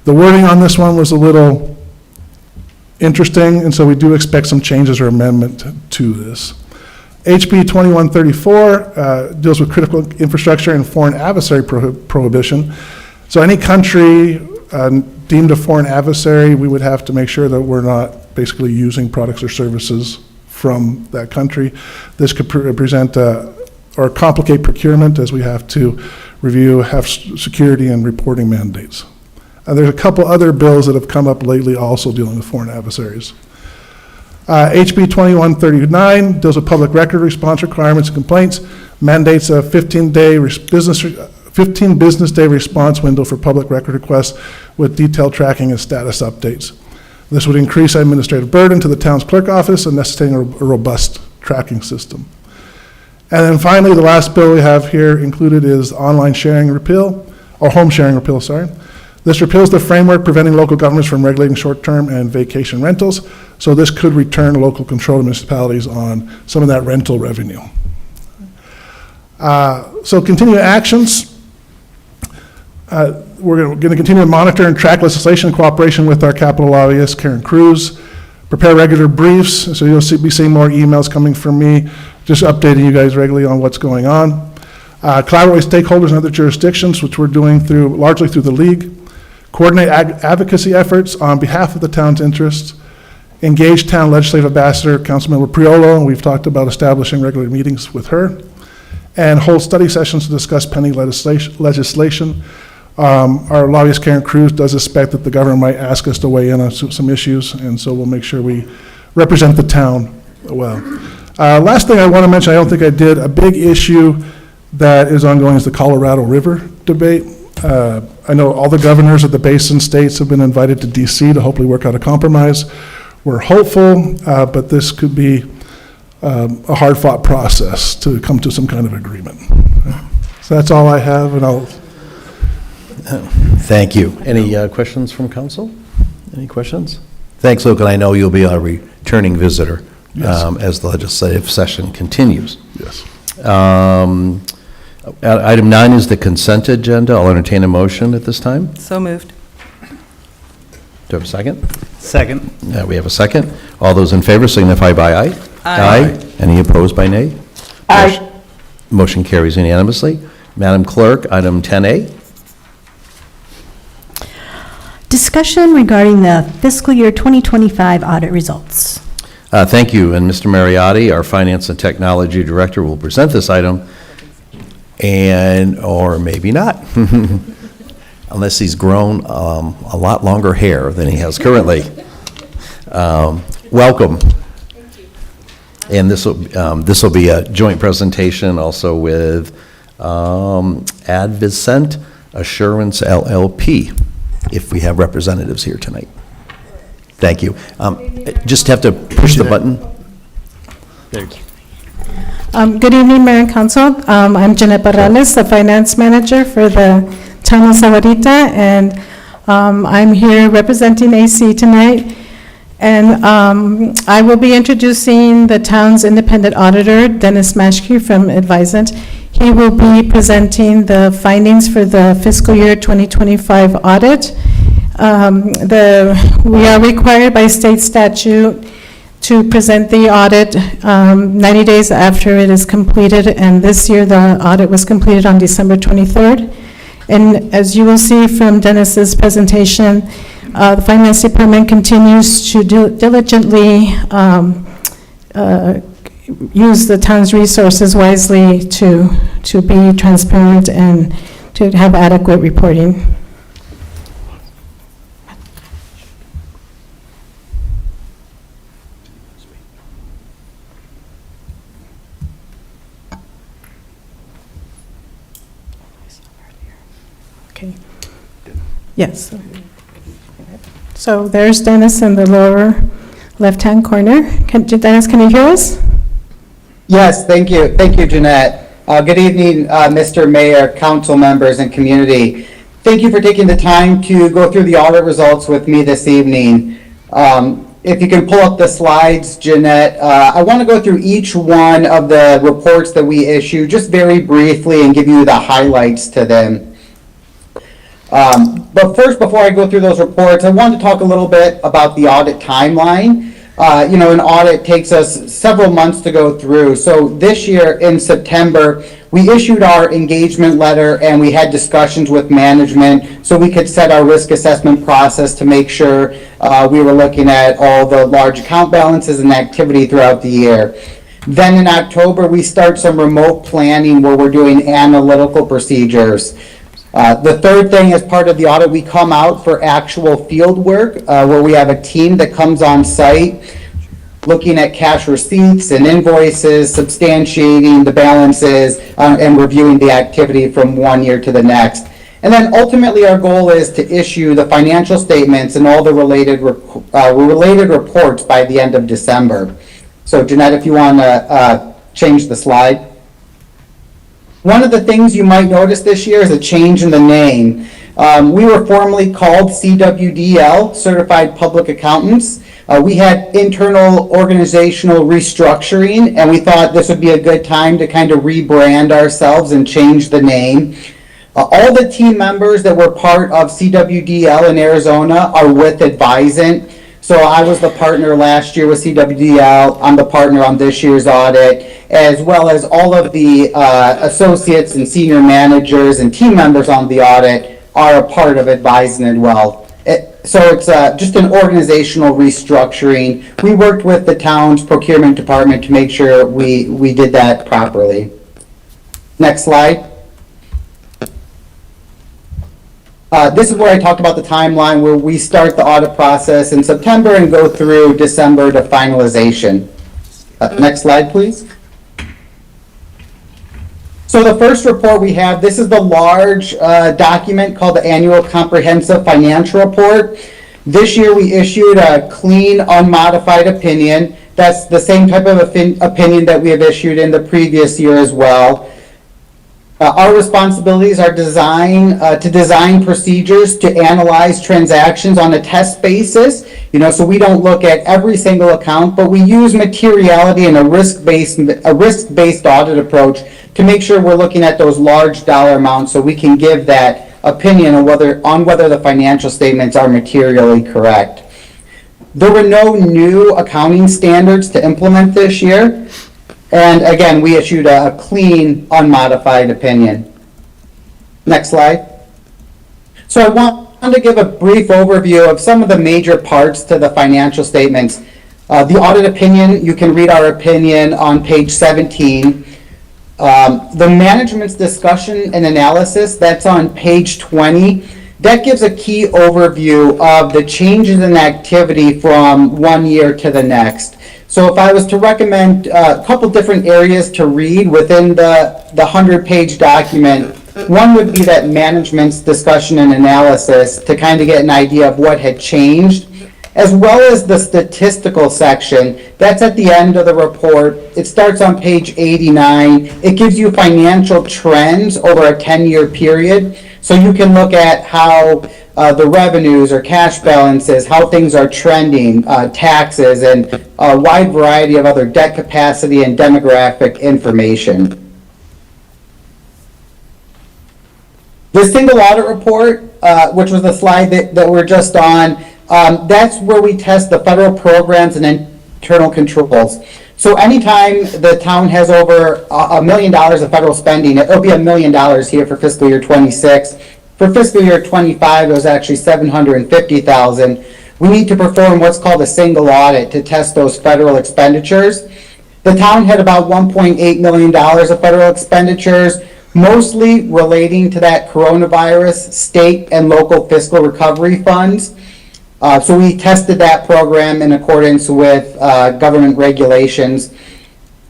The wording on this one was a little interesting, and so we do expect some changes or amendment to this. HB 2134 deals with critical infrastructure and foreign adversary prohibition. So any country deemed a foreign adversary, we would have to make sure that we're not basically using products or services from that country. This could present or complicate procurement, as we have to have security and reporting mandates. There's a couple other bills that have come up lately also dealing with foreign adversaries. HB 2139 deals with public record response requirements and complaints. mandates a 15 business day response window for public record requests with detailed tracking and status updates. This would increase administrative burden to the town's clerk office and necessitating a robust tracking system. And then finally, the last bill we have here included is online sharing repeal, or home sharing repeal, sorry. This repeals the framework preventing local governments from regulating short-term and vacation rentals, so this could return local control to municipalities on some of that rental revenue. So continuing actions. We're going to continue to monitor and track legislation in cooperation with our capital lobbyist, Karen Cruz. Prepare regular briefs, so you'll be seeing more emails coming from me, just updating you guys regularly on what's going on. Collaborate with stakeholders in other jurisdictions, which we're doing largely through the league. Coordinate advocacy efforts on behalf of the town's interests. Engage town legislative ambassador, Councilmember Priolo, and we've talked about establishing regular meetings with her. And hold study sessions to discuss pending legislation. Our lobbyist, Karen Cruz, does expect that the government might ask us to weigh in on some issues, and so we'll make sure we represent the town well. Last thing I want to mention, I don't think I did, a big issue that is ongoing is the Colorado River debate. I know all the governors of the basin states have been invited to DC to hopefully work out a compromise. We're hopeful, but this could be a hard-fought process to come to some kind of agreement. So that's all I have, and I'll... Thank you. Any questions from council? Any questions? Thanks, Luke, and I know you'll be a returning visitor as the legislative session continues. Yes. Item 9 is the consent agenda. I'll entertain a motion at this time. So moved. Do I have a second? Second. We have a second. All those in favor signify by aye. Aye. Any opposed by nay? Aye. Motion carries unanimously. Madam Clerk, item 10A. Discussion regarding the fiscal year 2025 audit results. Thank you, and Mr. Mariotti, our Finance and Technology Director, will present this item, or maybe not, unless he's grown a lot longer hair than he has currently. Welcome. Thank you. And this will be a joint presentation also with Advicent Assurance LLP, if we have representatives here tonight. Thank you. Just have to push the button. There you go. Good evening, Mayor and Council. I'm Jeanette Barrales, the Finance Manager for the Town of Sahuarita, and I'm here representing AC tonight. And I will be introducing the town's independent auditor, Dennis Maschke from Advicent. He will be presenting the findings for the fiscal year 2025 audit. We are required by state statute to present the audit 90 days after it is completed, and this year the audit was completed on December 23rd. And as you will see from Dennis's presentation, the Finance Department continues to diligently use the town's resources wisely to be transparent and to have adequate reporting. Okay. Yes. So there's Dennis in the lower left-hand corner. Dennis, can you hear us? Yes, thank you. Thank you, Jeanette. Good evening, Mr. Mayor, council members, and community. Thank you for taking the time to go through the audit results with me this evening. If you can pull up the slides, Jeanette, I want to go through each one of the reports that we issue just very briefly and give you the highlights to them. But first, before I go through those reports, I want to talk a little bit about the audit timeline. An audit takes us several months to go through. So this year in September, we issued our engagement letter and we had discussions with management so we could set our risk assessment process to make sure we were looking at all the large account balances and activity throughout the year. Then in October, we start some remote planning where we're doing analytical procedures. The third thing, as part of the audit, we come out for actual field work where we have a team that comes on site. looking at cash receipts and invoices, substantiating the balances, and reviewing the activity from one year to the next. And then ultimately, our goal is to issue the financial statements and all the related reports by the end of December. So Jeanette, if you want to change the slide. One of the things you might notice this year is a change in the name. We were formerly called CWDL, Certified Public Accountants. We had internal organizational restructuring, and we thought this would be a good time to kind of rebrand ourselves and change the name. All the team members that were part of CWDL in Arizona are with Advisant. So I was the partner last year with CWDL. I'm the partner on this year's audit, as well as all of the associates and senior managers and team members on the audit are a part of Advisant as well. So it's just an organizational restructuring. We worked with the town's procurement department to make sure we did that properly. Next slide. This is where I talked about the timeline where we start the audit process in September and go through December to finalization. Next slide, please. So the first report we have, this is the large document called the Annual Comprehensive Financial Report. This year we issued a clean, unmodified opinion. That's the same type of opinion that we have issued in the previous year as well. Our responsibilities are to design procedures to analyze transactions on a test basis, so we don't look at every single account, but we use materiality and a risk-based audit approach to make sure we're looking at those large dollar amounts so we can give that opinion on whether the financial statements are materially correct. There were no new accounting standards to implement this year. And again, we issued a clean, unmodified opinion. Next slide. So I want to give a brief overview of some of the major parts to the financial statements. The audit opinion, you can read our opinion on page 17. The management's discussion and analysis, that's on page 20. That gives a key overview of the changes in activity from one year to the next. So if I was to recommend a couple different areas to read within the 100-page document, one would be that management's discussion and analysis to kind of get an idea of what had changed, as well as the statistical section. That's at the end of the report. It starts on page 89. It gives you financial trends over a 10-year period. So you can look at how the revenues or cash balances, how things are trending, taxes, and a wide variety of other debt capacity and demographic information. The single audit report, which was the slide that we're just on, that's where we test the federal programs and internal controls. So anytime the town has over $1 million of federal spending, it'll be $1 million here for fiscal year 26. For fiscal year 25, it was actually $750,000. We need to perform what's called a single audit to test those federal expenditures. The town had about $1.8 million of federal expenditures, mostly relating to that coronavirus state and local fiscal recovery funds. So we tested that program in accordance with government regulations.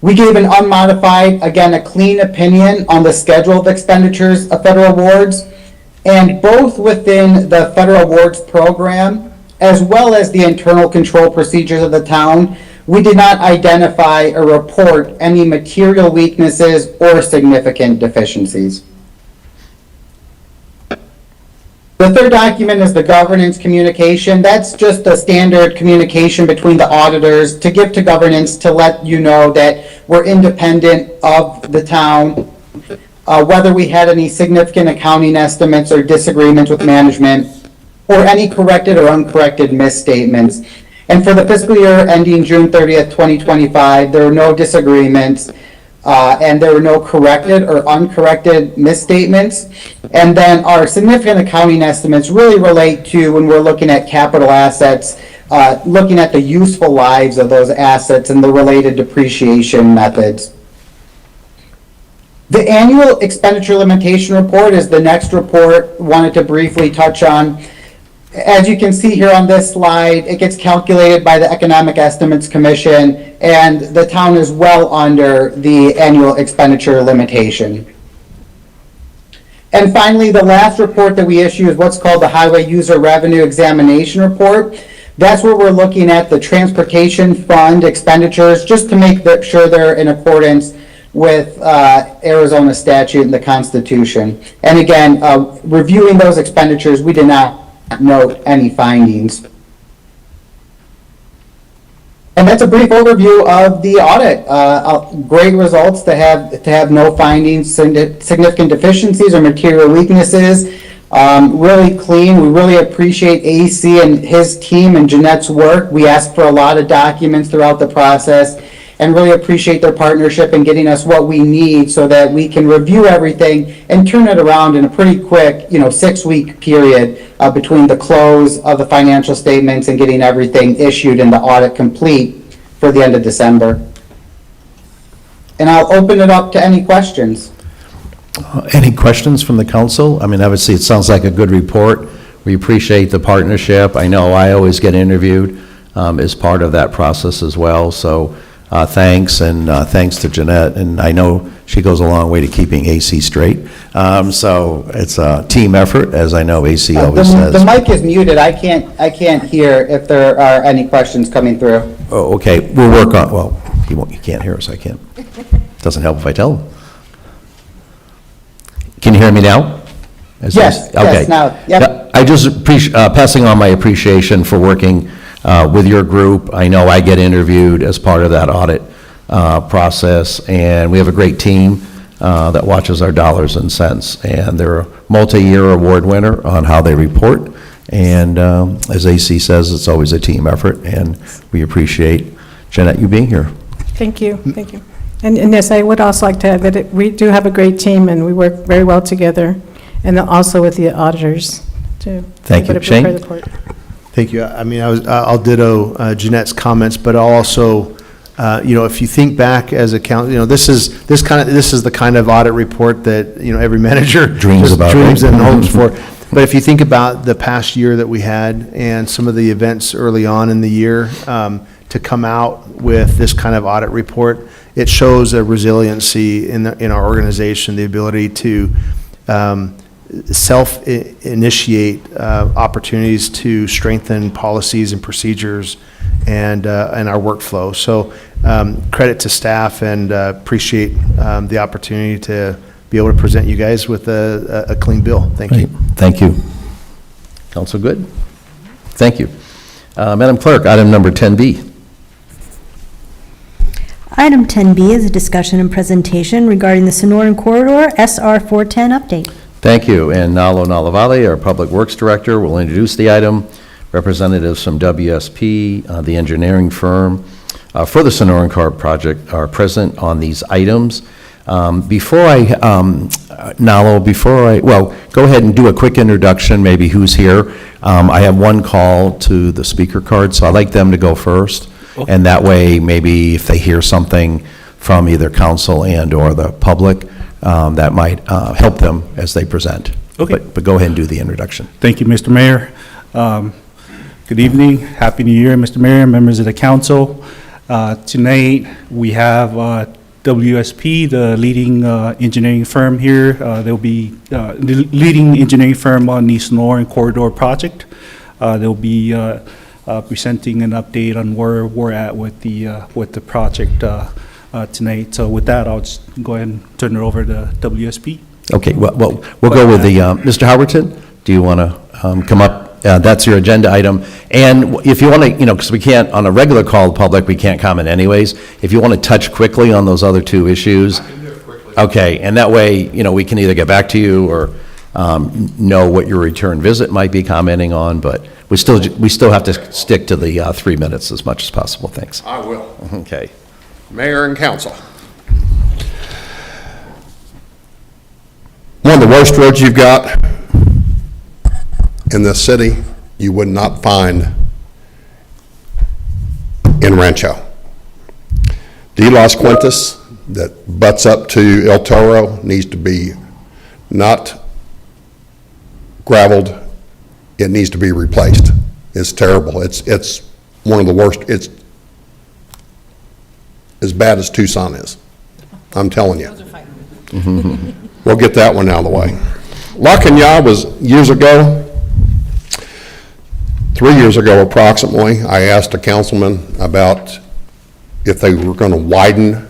We gave an unmodified, again, a clean opinion on the schedule of expenditures of federal awards, and both within the federal awards program, as well as the internal control procedures of the town, we did not identify or report any material weaknesses or significant deficiencies. The third document is the governance communication. That's just a standard communication between the auditors to give to governance to let you know that we're independent of the town, whether we had any significant accounting estimates or disagreements with management, or any corrected or uncorrected misstatements. And for the fiscal year ending June 30th, 2025, there were no disagreements, and there were no corrected or uncorrected misstatements. And then our significant accounting estimates really relate to when we're looking at capital assets, looking at the useful lives of those assets and the related depreciation methods. The annual expenditure limitation report is the next report I wanted to briefly touch on. as you can see here on this slide, it gets calculated by the Economic Estimates Commission, and the town is well under the annual expenditure limitation. And finally, the last report that we issue is what's called the Highway User Revenue Examination Report. That's where we're looking at the transportation fund expenditures, just to make sure they're in accordance with Arizona statute and the Constitution. And again, reviewing those expenditures, we did not note any findings. And that's a brief overview of the audit. Great results to have no findings, significant deficiencies or material weaknesses. Really clean. We really appreciate AC and his team and Jeanette's work. We asked for a lot of documents throughout the process and really appreciate their partnership in getting us what we need so that we can review everything and turn it around in a pretty quick, 6-week period between the close of the financial statements and getting everything issued and the audit complete for the end of December. And I'll open it up to any questions. Any questions from the council? I mean, obviously, it sounds like a good report. We appreciate the partnership. I know I always get interviewed as part of that process as well, so thanks, and thanks to Jeanette, and I know she goes a long way to keeping AC straight. So it's a team effort, as I know AC always says. The mic is muted. I can't hear if there are any questions coming through. Oh, okay, we'll work on, well, he can't hear us, I can't. Doesn't help if I tell him. Can you hear me now? Yes, now, yep. I just appreciate, passing on my appreciation for working with your group. I know I get interviewed as part of that audit process, and we have a great team that watches our dollars and cents, and they're a multi-year award winner on how they report, and as AC says, it's always a team effort, and we appreciate, Jeanette, you being here. Thank you, thank you. And yes, I would also like to add that we do have a great team, and we work very well together, and also with the auditors to Thank you. Shane? Thank you. I mean, I'll ditto Jeanette's comments, but I'll also, if you think back as a council, this is the kind of audit report that, every manager Dreams about, dreams right? and hopes for. But if you think about the past year that we had and some of the events early on in the year, to come out with this kind of audit report, it shows a resiliency in our organization, the ability to self-initiate opportunities to strengthen policies and procedures and our workflow. So credit to staff, and appreciate the opportunity to be able to present you guys with a clean bill. Thank you. Thank you. Council good? Thank you. Madam Clerk, item number 10B. Item 10B is a discussion and presentation regarding the Sonoran Corridor SR 410 update. Thank you. And Nalo Nalavale, our Public Works Director, will introduce the item. Representatives from WSP, the engineering firm, for the Sonoran Corridor project are present on these items. Nalo, go ahead and do a quick introduction, maybe who's here. I have one call to the speaker card, so I'd like them to go first. Okay. And that way, maybe if they hear something from either council and or the public, that might help them as they present. Okay. But go ahead and do the introduction. Thank you, Mr. Mayor. Good evening. Happy New Year, Mr. Mayor, members of the council. Tonight, we have WSP, the leading engineering firm here. They'll be the leading engineering firm on the Sonoran Corridor project. They'll be presenting an update on where we're at with the project tonight. So with that, I'll just go ahead and turn it over to WSP. Okay, well we'll go with the, Mr. Howerton, do you want to come up? That's your agenda item. And if you want to, because we can't, on a regular call public, we can't comment anyways. If you want to touch quickly on those other two issues. I can do it quickly. Okay, and that way, we can either get back to you or know what your return visit might be commenting on, but we still have to stick to the 3 minutes as much as possible. Thanks. I will. Okay. Mayor and council. One of the worst roads you've got in this city, you would not find in Rancho. De Las Cuentas, that butts up to El Toro, needs to be not gravelled it needs to be replaced. It's terrible. It's one of the worst. It's as bad as Tucson is. I'm telling you. We'll get that one out of the way. La Cañada was years ago, 3 years ago approximately, I asked a councilman about if they were going to widen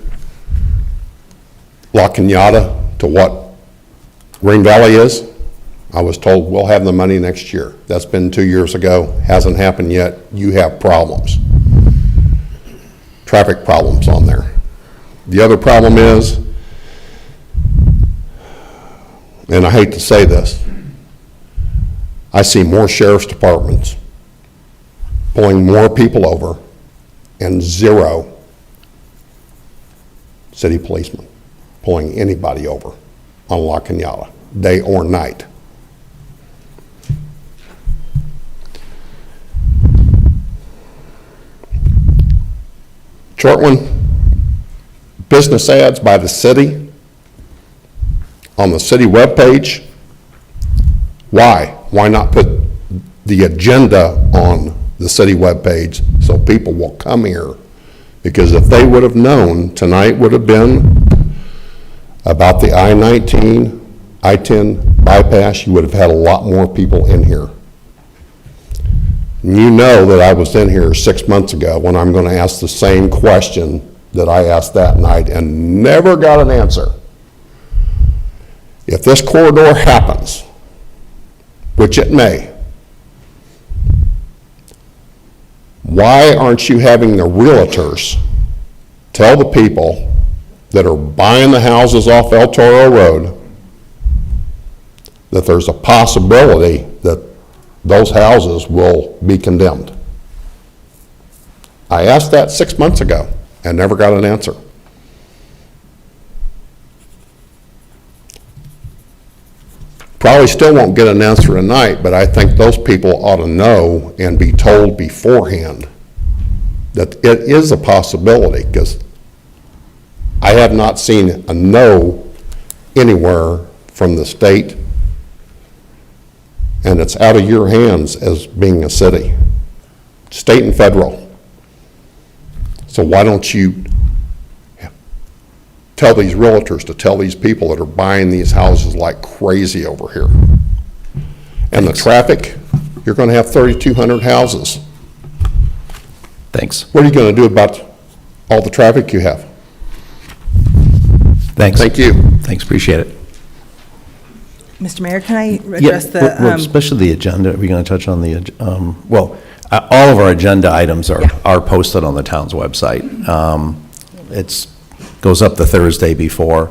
La Cañada to what Green Valley is. I was told, we'll have the money next year. That's been 2 years ago, hasn't happened yet. You have problems, traffic problems on there. The other problem is, and I hate to say this, I see more sheriff's departments pulling more people over and 0 city policemen pulling anybody over on La Cañada, day or night. Short one, business ads by the city on the city webpage. Why? Why not put the agenda on the city webpage so people will come here? Because if they would have known, tonight would have been about the I-19, I-10 bypass, you would have had a lot more people in here. You know that I was in here 6 months ago when I'm going to ask the same question that I asked that night and never got an answer. If this corridor happens, which it may, why aren't you having the realtors tell the people that are buying the houses off El Toro Road that there's a possibility that those houses will be condemned? I asked that 6 months ago and never got an answer. Probably still won't get an answer tonight, but I think those people ought to know and be told beforehand that it is a possibility, because I have not seen a no anywhere from the state, and it's out of your hands as being a city, state and federal. So why don't you tell these realtors to tell these people that are buying these houses like crazy over here? And the traffic, you're going to have 3,200 houses. Thanks. What are you going to do about all the traffic you have? Thanks. Thank you. Thanks, appreciate it. Mr. Mayor, can I address well, especially the agenda, are we going to touch on the, all of our agenda items are posted on the town's website. Goes up the Thursday before,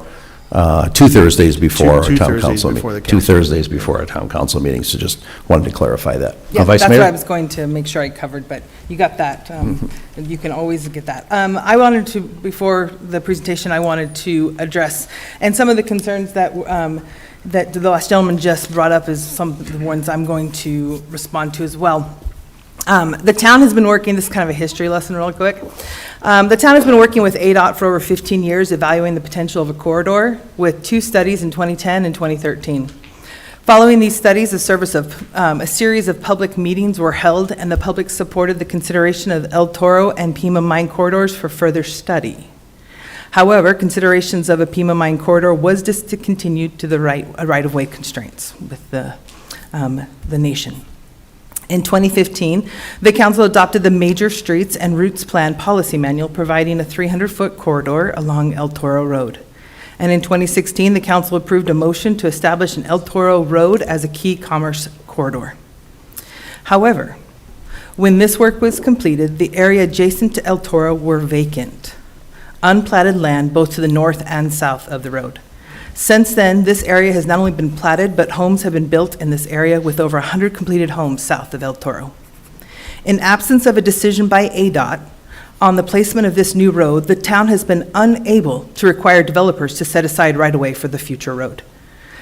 2 Thursdays before Two our town Thursdays council before meeting. the 2 council. Thursdays before our town council meeting, so just wanted to clarify that. Yeah, Vice that's Mayor? what I was going to make sure I covered, but you got that. You can always get that. I wanted to, before the presentation, I wanted to address, and some of the concerns that that the last gentleman just brought up is some of the ones I'm going to respond to as well. The town has been working, this is kind of a history lesson real quick. The town has been working with ADOT for over 15 years, evaluating the potential of a corridor with 2 studies in 2010 and 2013. Following these studies, a series of public meetings were held, and the public supported the consideration of El Toro and Pima Mine corridors for further study. However, considerations of a Pima Mine corridor was discontinued to the right-of-way constraints with the nation. In 2015, the council adopted the Major Streets and Routes Plan Policy Manual, providing a 300-foot corridor along El Toro Road. And in 2016, the council approved a motion to establish an El Toro Road as a key commerce corridor. However, when this work was completed, the area adjacent to El Toro were vacant, unplatted land both to the north and south of the road. Since then, this area has not only been platted, but homes have been built in this area with over 100 completed homes south of El Toro. In absence of a decision by ADOT on the placement of this new road, the town has been unable to require developers to set aside right-of-way for the future road.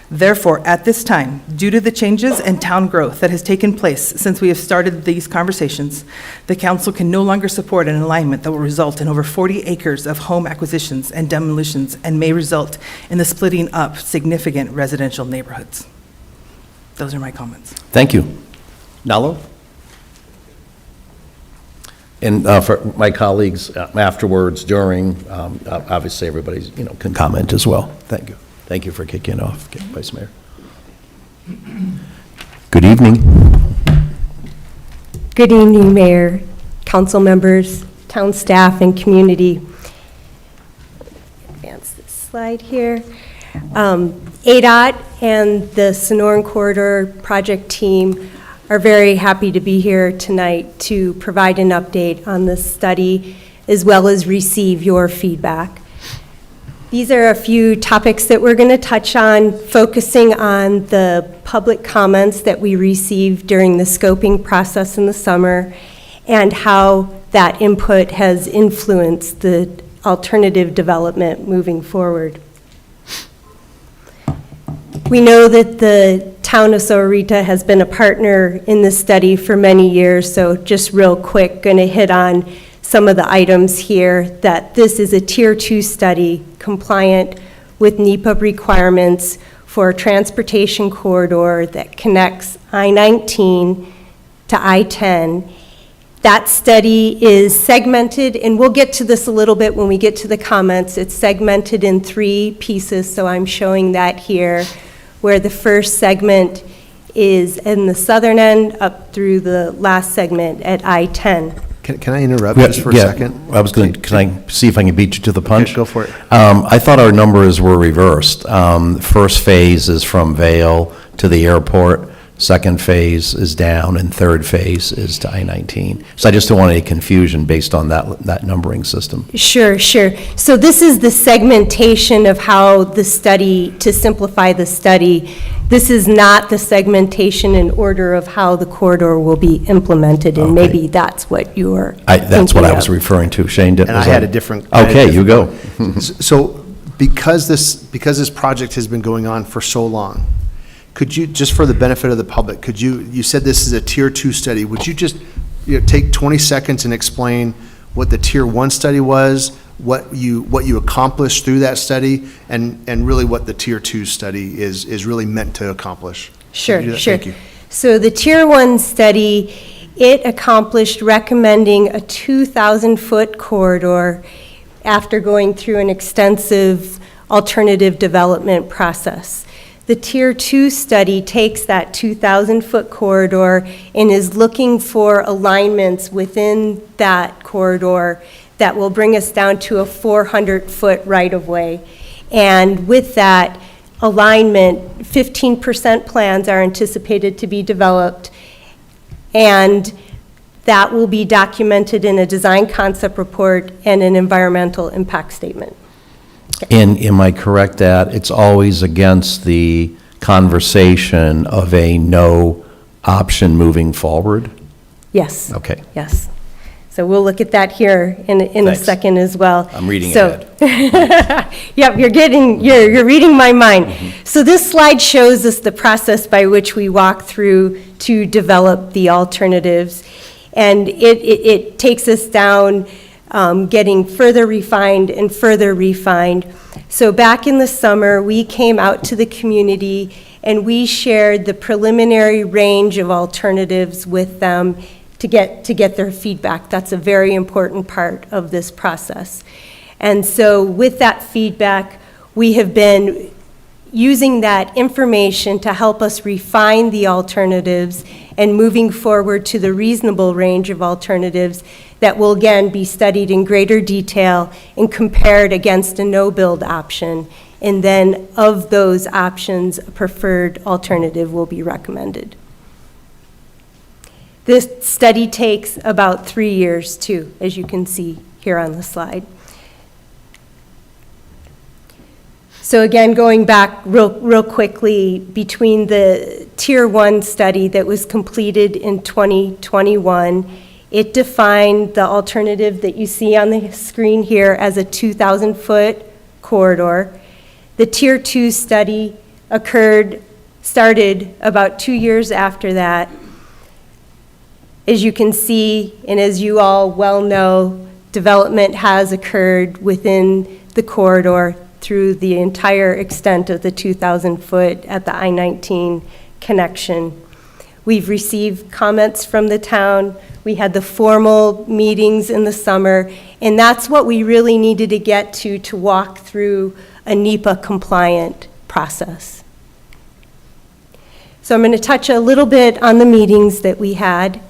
Therefore, at this time, due to the changes and town growth that has taken place since we have started these conversations, the council can no longer support an alignment that will result in over 40 acres of home acquisitions and demolitions and may result in the splitting up significant residential neighborhoods. Those are my comments. Thank you. Nello? And for my colleagues afterwards, during, obviously, everybody's, can comment as well. Thank you. Thank you for kicking off, Vice Mayor. Good evening. Good evening, Mayor, council members, town staff, and community. Advance this slide here. ADOT and the Sonoran Corridor project team are very happy to be here tonight to provide an update on this study, as well as receive your feedback. These are a few topics that we're going to touch on, focusing on the public comments that we received during the scoping process in the summer and how that input has influenced the alternative development moving forward. We know that the town of Sahuarita has been a partner in this study for many years, so just real quick, going to hit on some of the items here, that this is a Tier 2 study compliant with NEPA requirements for a transportation corridor that connects I-19 to I-10. That study is segmented, and we'll get to this a little bit when we get to the comments. It's segmented in 3 pieces, so I'm showing that here, where the first segment is in the southern end up through the last segment at I-10. Can I interrupt just for a second? I was going to, can I see if I can beat you to the punch? Okay, go for it. I thought our numbers were reversed. First phase is from Vail to the airport, second phase is down, and third phase is to I-19. So I just don't want any confusion based on that numbering system. Sure. So this is the segmentation of how the study, to simplify the study, this is not the segmentation in order of how the corridor will be implemented, and maybe that's what you're That's what I was thinking of. referring to. Shane, did And I had a different. Okay, you go. So because this project has been going on for so long, could you, just for the benefit of the public, you said this is a Tier 2 study, would you just take 20 seconds and explain what the Tier 1 study was, what you accomplished through that study, and really what the Tier 2 study is really meant to accomplish? Sure. Thank you. So the Tier 1 study, it accomplished recommending a 2,000-foot corridor after going through an extensive alternative development process. The Tier 2 study takes that 2,000-foot corridor and is looking for alignments within that corridor that will bring us down to a 400-foot right-of-way. And with that alignment, 15% plans are anticipated to be developed, and that will be documented in a design concept report and an environmental impact statement. And am I correct that it's always against the conversation of a no option moving forward? Yes. Okay. Yes. So we'll look at that here in a Thanks. second as well. I'm reading ahead. Yep, you're reading my mind. So this slide shows us the process by which we walk through to develop the alternatives. And it takes us down, getting further refined and further refined. So back in the summer, we came out to the community and we shared the preliminary range of alternatives with them to get their feedback. That's a very important part of this process. And so with that feedback, we have been using that information to help us refine the alternatives and moving forward to the reasonable range of alternatives that will again be studied in greater detail and compared against a no-build option. And then of those options, a preferred alternative will be recommended. This study takes about 3 years too, as you can see here on the slide. So again, going back real quickly, between the Tier 1 study that was completed in 2021, it defined the alternative that you see on the screen here as a 2,000-foot corridor. The Tier 2 study started about 2 years after that. As you can see, and as you all well know, development has occurred within the corridor through the entire extent of the 2,000-foot at the I-19 connection. We've received comments from the town. We had the formal meetings in the summer, and that's what we really needed to get to walk through a NEPA compliant process. So I'm going to touch a little bit on the meetings that we had.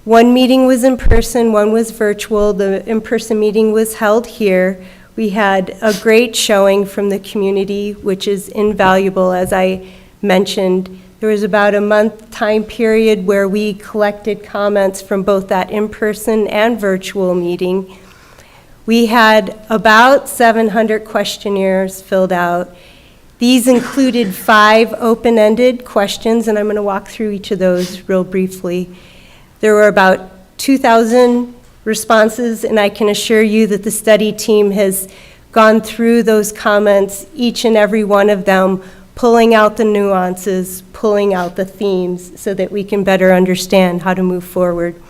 One meeting was in person, one was virtual. The in-person meeting was held here. We had a great showing from the community, which is invaluable, as I mentioned. There was about a month time period where we collected comments from both that in-person and virtual meeting. We had about 700 questionnaires filled out. These included 5 open-ended questions, and I'm going to walk through each of those real briefly. There were about 2,000 responses, and I can assure you that the study team has gone through those comments, each and every one of them, pulling out the nuances, pulling out the themes, so that we can better understand how to move forward.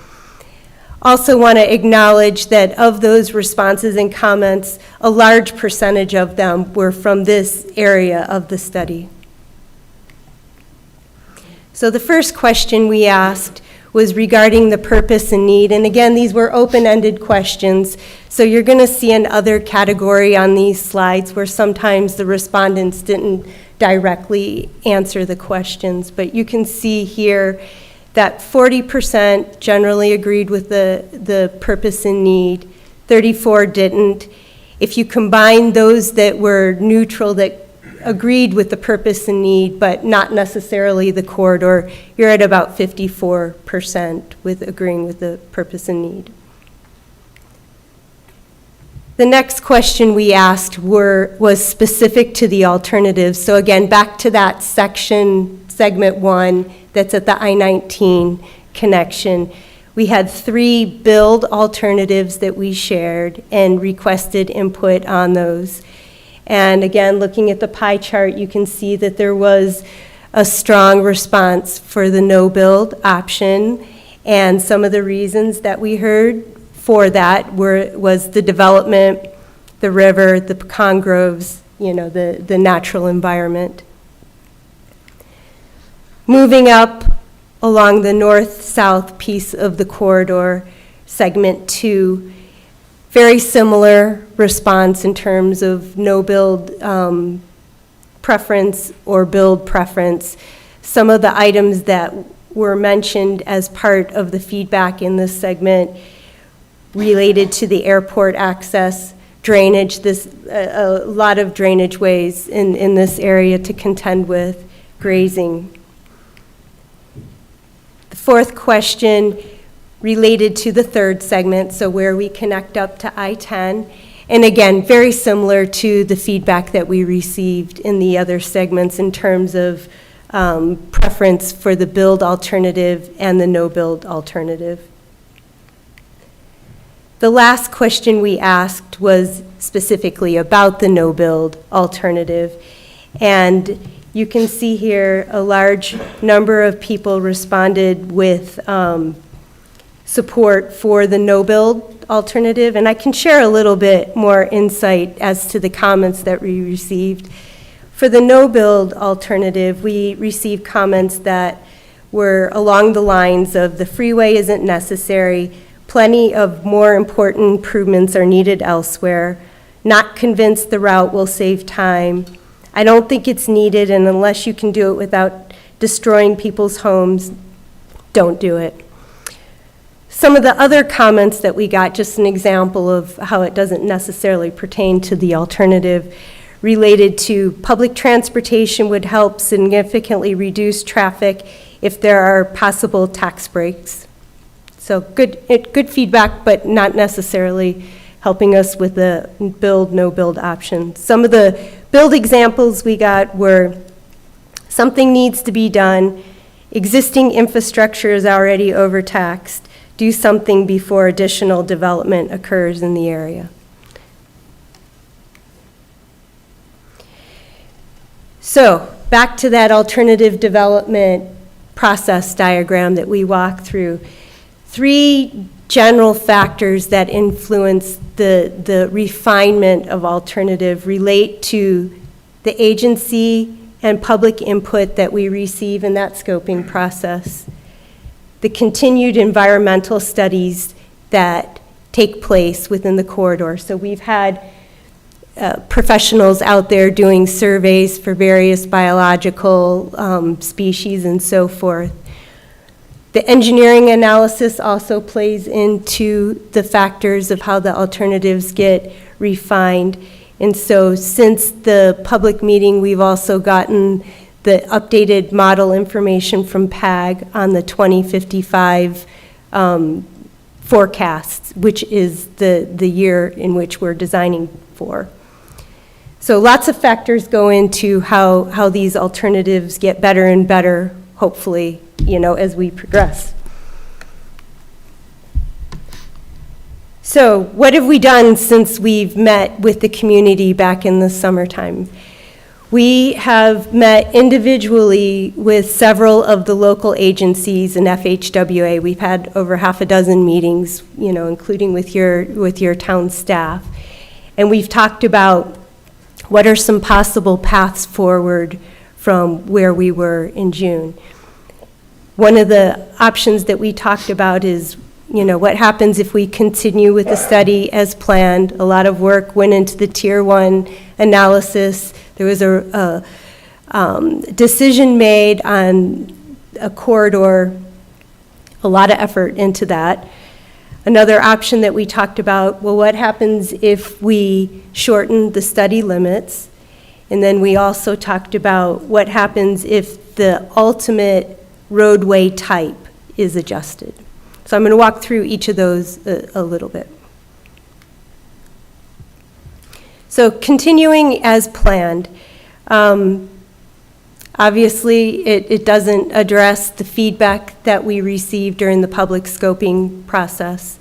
Also want to acknowledge that of those responses and comments, a large percentage of them were from this area of the study. So the first question we asked was regarding the purpose and need. And again, these were open-ended questions. So you're going to see another category on these slides where sometimes the respondents didn't directly answer the questions. But you can see here that 40% generally agreed with the purpose and need, 34 didn't. If you combine those that were neutral, that agreed with the purpose and need, but not necessarily the corridor, you're at about 54% with agreeing with the purpose and need. The next question we asked was specific to the alternatives. So again, back to that segment 1, that's at the I-19 connection. We had 3 build alternatives that we shared and requested input on those. And again, looking at the pie chart, you can see that there was a strong response for the no-build option. And some of the reasons that we heard for that was the development, the river, the pecan groves, the natural environment. Moving up along the north-south piece of the corridor, segment 2, very similar response in terms of no build preference or build preference. Some of the items that were mentioned as part of the feedback in this segment related to the airport access, drainage, a lot of drainage ways in this area to contend with, grazing. The fourth question related to the third segment, so where we connect up to I-10. And again, very similar to the feedback that we received in the other segments in terms of preference for the build alternative and the no-build alternative. The last question we asked was specifically about the no-build alternative. And you can see here a large number of people responded with support for the no-build alternative, and I can share a little bit more insight as to the comments that we received. For the no-build alternative, we received comments that were along the lines of the freeway isn't necessary, plenty of more important improvements are needed elsewhere, not convinced the route will save time, I don't think it's needed, and unless you can do it without destroying people's homes, don't do it. Some of the other comments that we got, just an example of how it doesn't necessarily pertain to the alternative, related to public transportation would help significantly reduce traffic if there are possible tax breaks. So good feedback, but not necessarily helping us with the build, no build option. Some of the build examples we got were something needs to be done, existing infrastructure is already overtaxed, do something before additional development occurs in the area. So back to that alternative development process diagram that we walked through. 3 general factors that influence the refinement of alternative relate to the agency and public input that we receive in that scoping process, the continued environmental studies that take place within the corridor. So we've had professionals out there doing surveys for various biological species and so forth. The engineering analysis also plays into the factors of how the alternatives get refined. And so since the public meeting, we've also gotten the updated model information from PAG on the 2055 forecasts, which is the year in which we're designing for. So lots of factors go into how these alternatives get better and better, hopefully, as we progress. So what have we done since we've met with the community back in the summertime? We have met individually with several of the local agencies in FHWA. We've had over half a dozen meetings, including with your town staff. And we've talked about what are some possible paths forward from where we were in June. One of the options that we talked about is, what happens if we continue with the study as planned? A lot of work went into the Tier 1 analysis. There was a decision made on a corridor, a lot of effort into that. Another option that we talked about, well, what happens if we shorten the study limits? And then we also talked about what happens if the ultimate roadway type is adjusted. So I'm going to walk through each of those a little bit. So continuing as planned, obviously it doesn't address the feedback that we received during the public scoping process.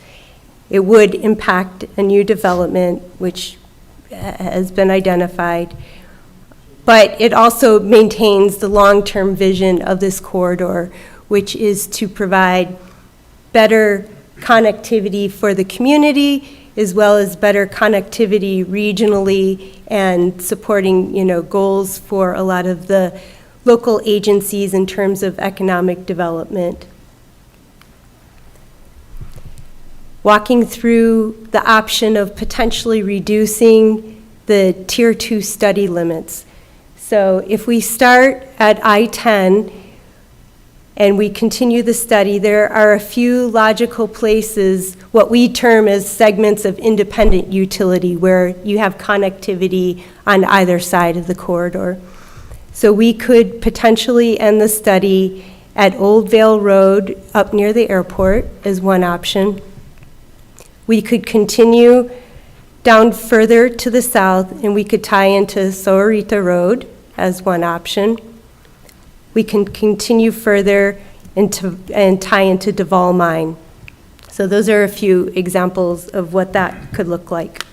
It would impact a new development, which has been identified, but it also maintains the long-term vision of this corridor, which is to provide better connectivity for the community, as well as better connectivity regionally and supporting, goals for a lot of the local agencies in terms of economic development. Walking through the option of potentially reducing the Tier 2 study limits. So if we start at I-10 and we continue the study, there are a few logical places, what we term as segments of independent utility, where you have connectivity on either side of the corridor. So we could potentially end the study at Old Vale Road up near the airport as one option. We could continue down further to the south, and we could tie into Sahuarita Road as one option. We can continue further and tie into Duval Mine. So those are a few examples of what that could look like.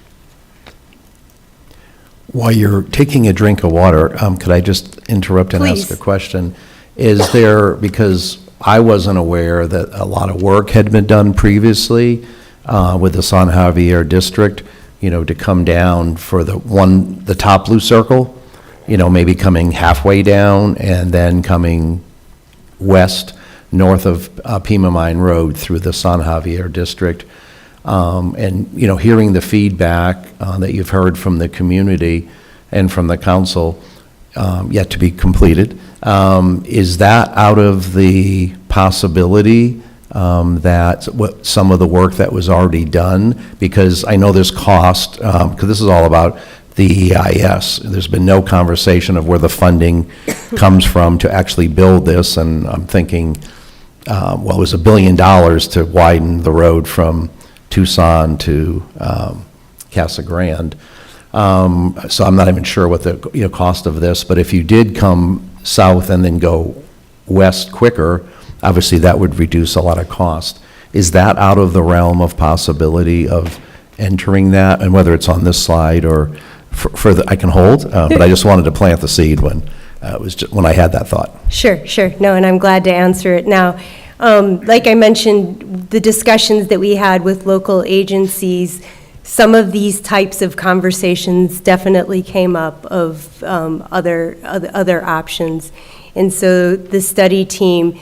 While you're taking a drink of water, could I just interrupt and ask Please. a question? Is there, because I wasn't aware that a lot of work had been done previously with the San Javier district, to come down for the top blue circle, maybe coming halfway down and then coming west, north of Pima Mine Road through the San Javier district. And, hearing the feedback that you've heard from the community and from the council, yet to be completed, is that out of the possibility that some of the work that was already done? Because I know there's cost, because this is all about the EIS. There's been no conversation of where the funding comes from to actually build this, and I'm thinking, it was $1 billion to widen the road from Tucson to Casa Grande. So I'm not even sure what the cost of this, but if you did come south and then go west quicker, obviously that would reduce a lot of cost. Is that out of the realm of possibility of entering that, and whether it's on this slide or further I can hold? But I just wanted to plant the seed when I had that thought. Sure. No, and I'm glad to answer it now. Like I mentioned, the discussions that we had with local agencies some of these types of conversations definitely came up of other options. And so the study team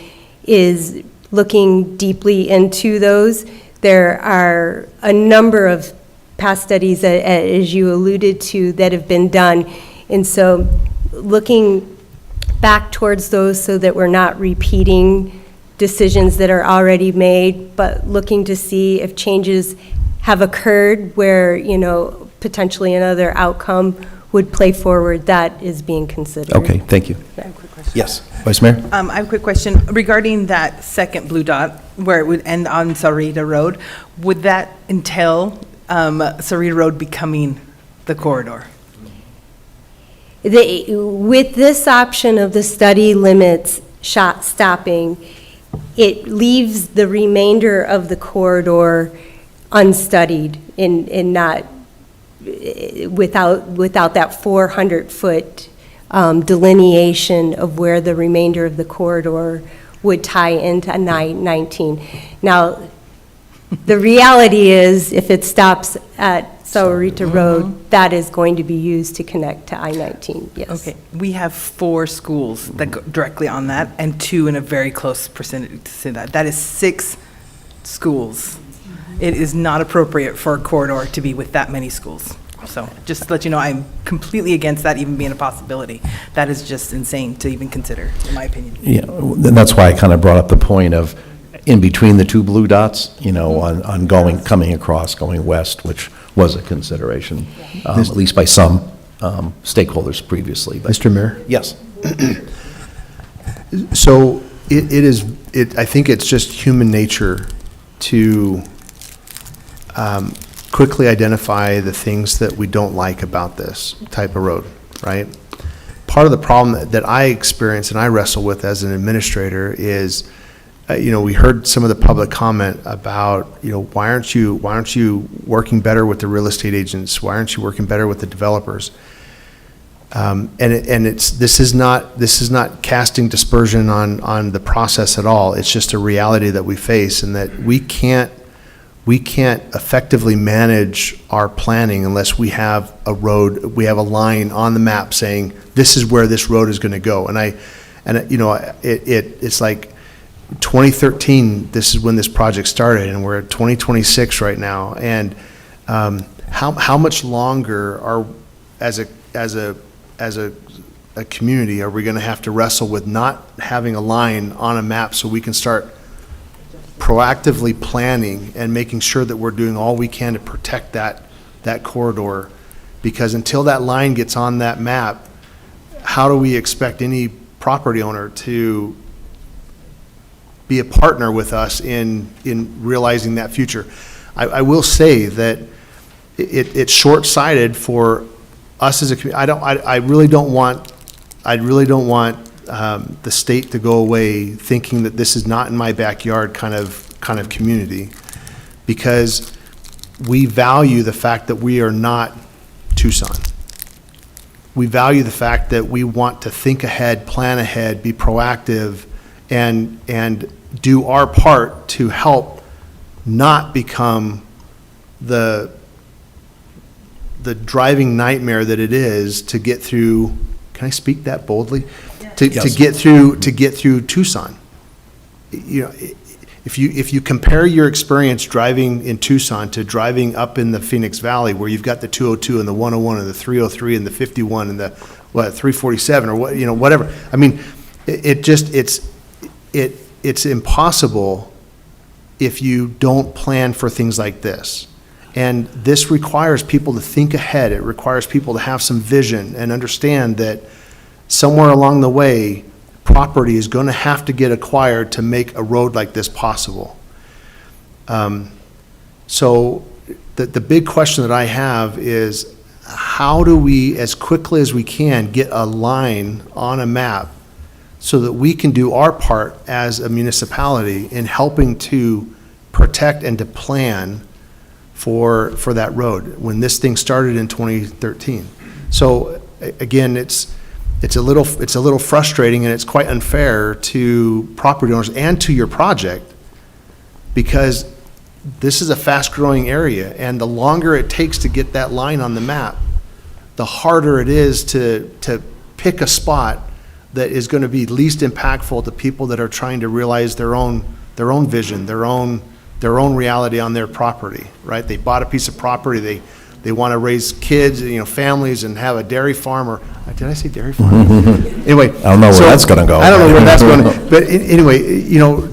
is looking deeply into those. There are a number of past studies, as you alluded to, that have been done. And so looking back towards those so that we're not repeating decisions that are already made, but looking to see if changes have occurred where, potentially another outcome would play forward, that is being considered. Okay, thank you. I have a quick question. Yes, Vice Mayor? I have a quick question regarding that second blue dot where it would end on Sarita Road. Would that entail Sarita Road becoming the corridor? With this option of the study limits stopping, it leaves the remainder of the corridor unstudied and not, without that 400-foot delineation of where the remainder of the corridor would tie into I-19. Now, the reality is, if it stops at Sahuarita Road, that is going to be used to connect to I-19, yes. Okay, we have 4 schools that go directly on that and 2 in a very close percentage to that. That is 6 schools. It is not appropriate for a corridor to be with that many schools. So just to let you know, I'm completely against that even being a possibility. That is just insane to even consider, in my opinion. Yeah, and that's why I kind of brought up the point of in between the 2 blue dots, on coming across, going west, which was a consideration, at least by some stakeholders previously. But- Mr. Mayor? Yes. So I think it's just human nature to quickly identify the things that we don't like about this type of road, right? Part of the problem that I experience and I wrestle with as an administrator is, we heard some of the public comment about, why aren't you working better with the real estate agents? Why aren't you working better with the developers? This is not casting dispersion on the process at all. It's just a reality that we face, and that we can't effectively manage our planning unless we have a road, we have a line on the map saying this is where this road is going to go. It's like 2013. This is when this project started, and we're at 2026 right now. And how much longer are as a community are we going to have to wrestle with not having a line on a map so we can start proactively planning and making sure that we're doing all we can to protect that corridor? Because until that line gets on that map, how do we expect any property owner to be a partner with us in realizing that future? I will say that it's short-sighted for us as a community. I really don't want the state to go away thinking that this is not in my backyard kind of community, because we value the fact that we are not Tucson. We value the fact that we want to think ahead, plan ahead, be proactive, and do our part to help not become the driving nightmare that it is to get through. Can I speak that boldly? To get through Tucson. If you compare your experience driving in Tucson to driving up in the Phoenix Valley, where you've got the 202 and the 101 and the 303 and the 51 and the 347 or whatever. I mean, it's impossible if you don't plan for things like this. And this requires people to think ahead. It requires people to have some vision and understand that somewhere along the way, property is going to have to get acquired to make a road like this possible. So the big question that I have is, how do we, as quickly as we can, get a line on a map so that we can do our part as a municipality in helping to protect and to plan for that road when this thing started in 2013. So again, it's a little frustrating, and it's quite unfair to property owners and to your project, because this is a fast-growing area, and the longer it takes to get that line on the map, the harder it is to pick a spot that is going to be least impactful to people that are trying to realize their own vision, their own reality on their property, right? They bought a piece of property, they want to raise kids, families, and have a dairy farm, or, did I say dairy farm? Anyway. I don't know where that's gonna go. I don't know where that's going to, but anyway,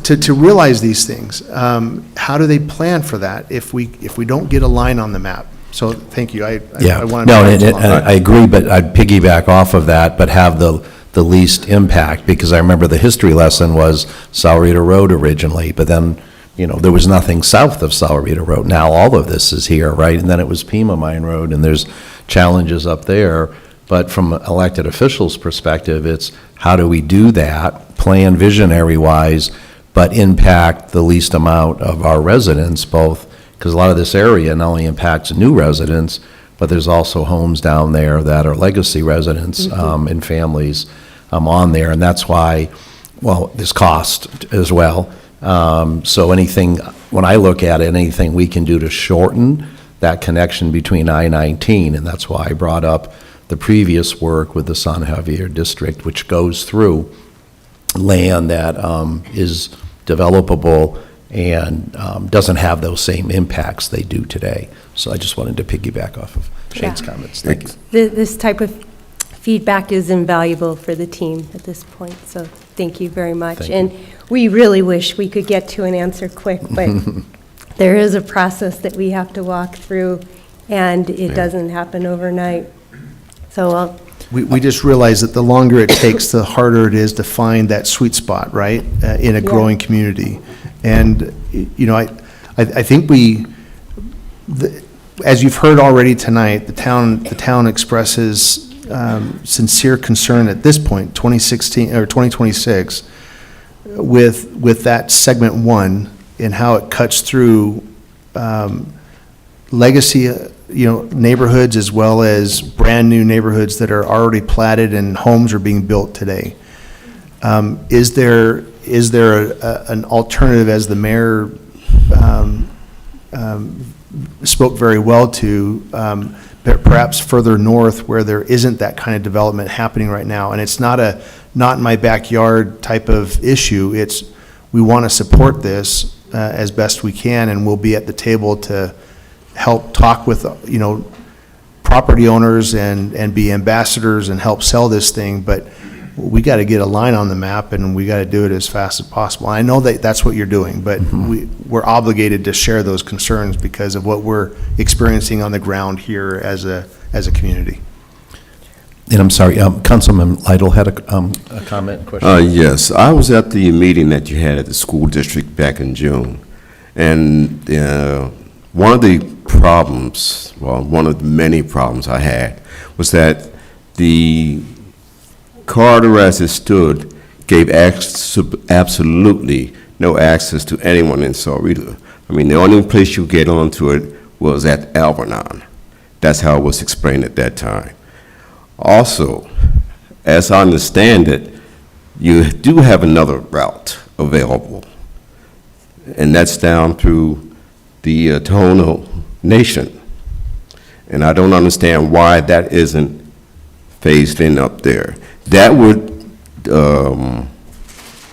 to realize these things, how do they plan for that if we don't get a line on the map? So, thank you, I wanted to. No, and I agree, but I'd piggyback off of that, but have the least impact, because I remember the history lesson was Sahuarita Road originally, but then, there was nothing south of Sahuarita Road. Now all of this is here, right? And then it was Pima Mine Road, and there's challenges up there. But from elected officials' perspective, it's how do we do that, plan visionary-wise, but impact the least amount of our residents, both, because a lot of this area not only impacts new residents, but there's also homes down there that are legacy residents and families on there. And that's why, well, there's cost as well. So anything, when I look at it, anything we can do to shorten that connection between I-19, and that's why I brought up the previous work with the San Javier District, which goes through land that is developable and doesn't have those same impacts they do today. So I just wanted to piggyback off of Shane's comments. Thanks. This type of feedback is invaluable for the team at this point, so thank you very much. Thank and we really wish we could get to an answer quick, but there is a process that we have to walk through, and it doesn't happen overnight. So We just realize that the longer it takes, the harder it is to find that sweet spot, right, in a growing community. And, I think as you've heard already tonight, the town expresses sincere concern at this point, 2016 or 2026, with that segment 1 and how it cuts through legacy, neighborhoods as well as brand-new neighborhoods that are already platted and homes are being built today. Is there an alternative, as the mayor spoke very well to, perhaps further north where there isn't that kind of development happening right now? And it's not in my backyard type of issue. It's, we want to support this as best we can, and we'll be at the table to help talk with, property owners and be ambassadors and help sell this thing. But we got to get a line on the map, and we got to do it as fast as possible. I know that that's what you're doing, but we're obligated to share those concerns because of what we're experiencing on the ground here as a community. And I'm sorry, Councilman Lytle had a comment, question? Yes, I was at the meeting that you had at the school district back in June. And one of the problems, one of the many problems I had was that the corridor as it stood gave absolutely no access to anyone in Sahuarita. I mean, the only place you get onto it was at Alvernon. That's how it was explained at that time. Also, as I understand it, you do have another route available, and that's down through the Tohono Nation. And I don't understand why that isn't phased in up there. That would,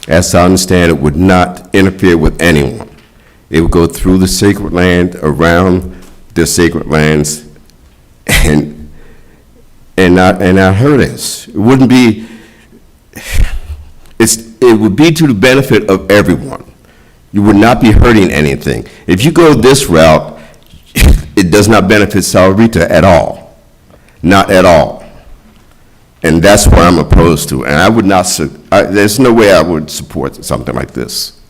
as I understand it, would not interfere with anyone. It would go through the sacred land, around the sacred lands, and not hurt us. It wouldn't be, it would be to the benefit of everyone. You would not be hurting anything. If you go this route, it does not benefit Sahuarita at all. Not at all. And that's what I'm opposed to. And I would not, there's no way I would support something like this.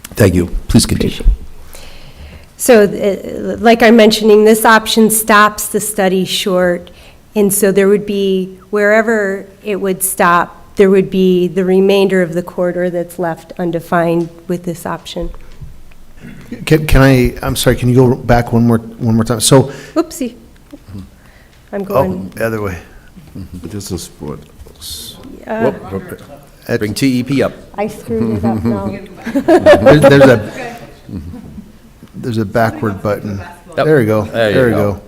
Thank you. Please continue. So, like I'm mentioning, this option stops the study short, and so there would be, wherever it would stop, there would be the remainder of the corridor that's left undefined with this option. I'm sorry, can you go back one more time? So. Oopsie. I'm going. The other way. It doesn't support. Bring TEP up. I screwed it up now. There's a. There's a backward button. There you go. There you go.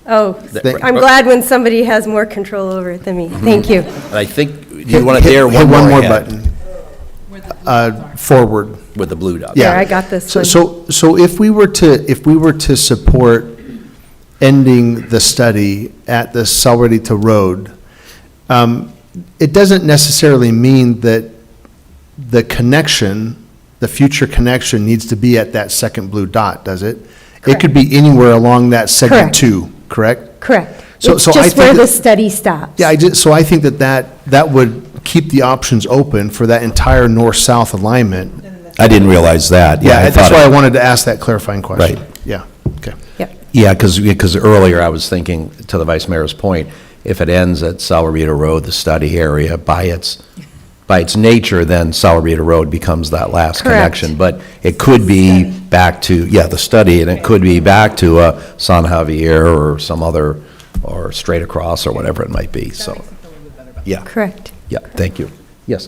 Oh, I'm glad when somebody has more control over it than me. Thank you. And I think, do you want to dare Hit one more ahead button. Forward. with the blue dot? Yeah. There, I got this So- one. So if we were to support ending the study at the Salvarita Road, it doesn't necessarily mean that the connection, the future connection needs to be at that second blue dot, does it? It could be anywhere along that segment Correct. too, correct? Correct. So- It's so I just think where the that- study stops. Yeah, so I think that would keep the options open for that entire north-south alignment. I didn't realize that. Yeah, I that's thought why it- I wanted to ask that clarifying question. Right. Yeah, okay. Yeah, because earlier I was thinking, to the Vice Mayor's point, if it ends at Salarita Road, the study area, by its nature, then Salarita Road becomes that last Correct. connection. But it could be back to, the study, and it could be back to San Javier or some other, or straight across, or whatever it might be, so. Yeah, Correct. yeah, thank you. Yes.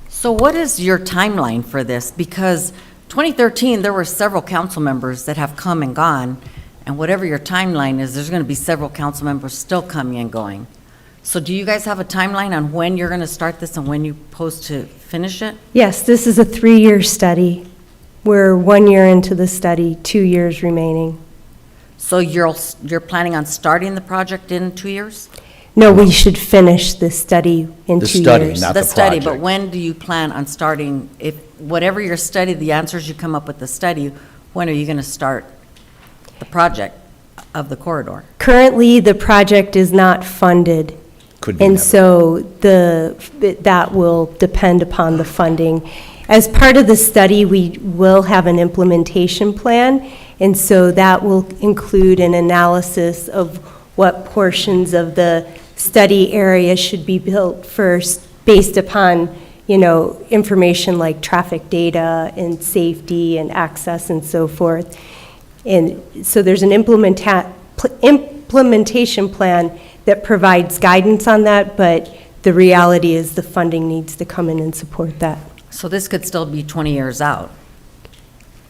So what is your timeline for this? Because 2013, there were several council members that have come and gone, and whatever your timeline is, there's going to be several council members still coming and going. So do you guys have a timeline on when you're going to start this and when you post to finish it? Yes, this is a 3-year study. We're 1 year into the study, 2 years remaining. So you're planning on starting the project in 2 years? No, we should finish this study in The 2 study, years. not The the study, but project. when do you plan on starting, if, whatever your study, the answers you come up with the study, when are you going to start the project of the corridor? Currently, the project is not funded. Could be And never. so that will depend upon the funding. As part of the study, we will have an implementation plan, and so that will include an analysis of what portions of the study area should be built first, based upon, information like traffic data and safety and access and so forth. And so there's an implementation plan that provides guidance on that, but the reality is the funding needs to come in and support that. So this could still be 20 years out.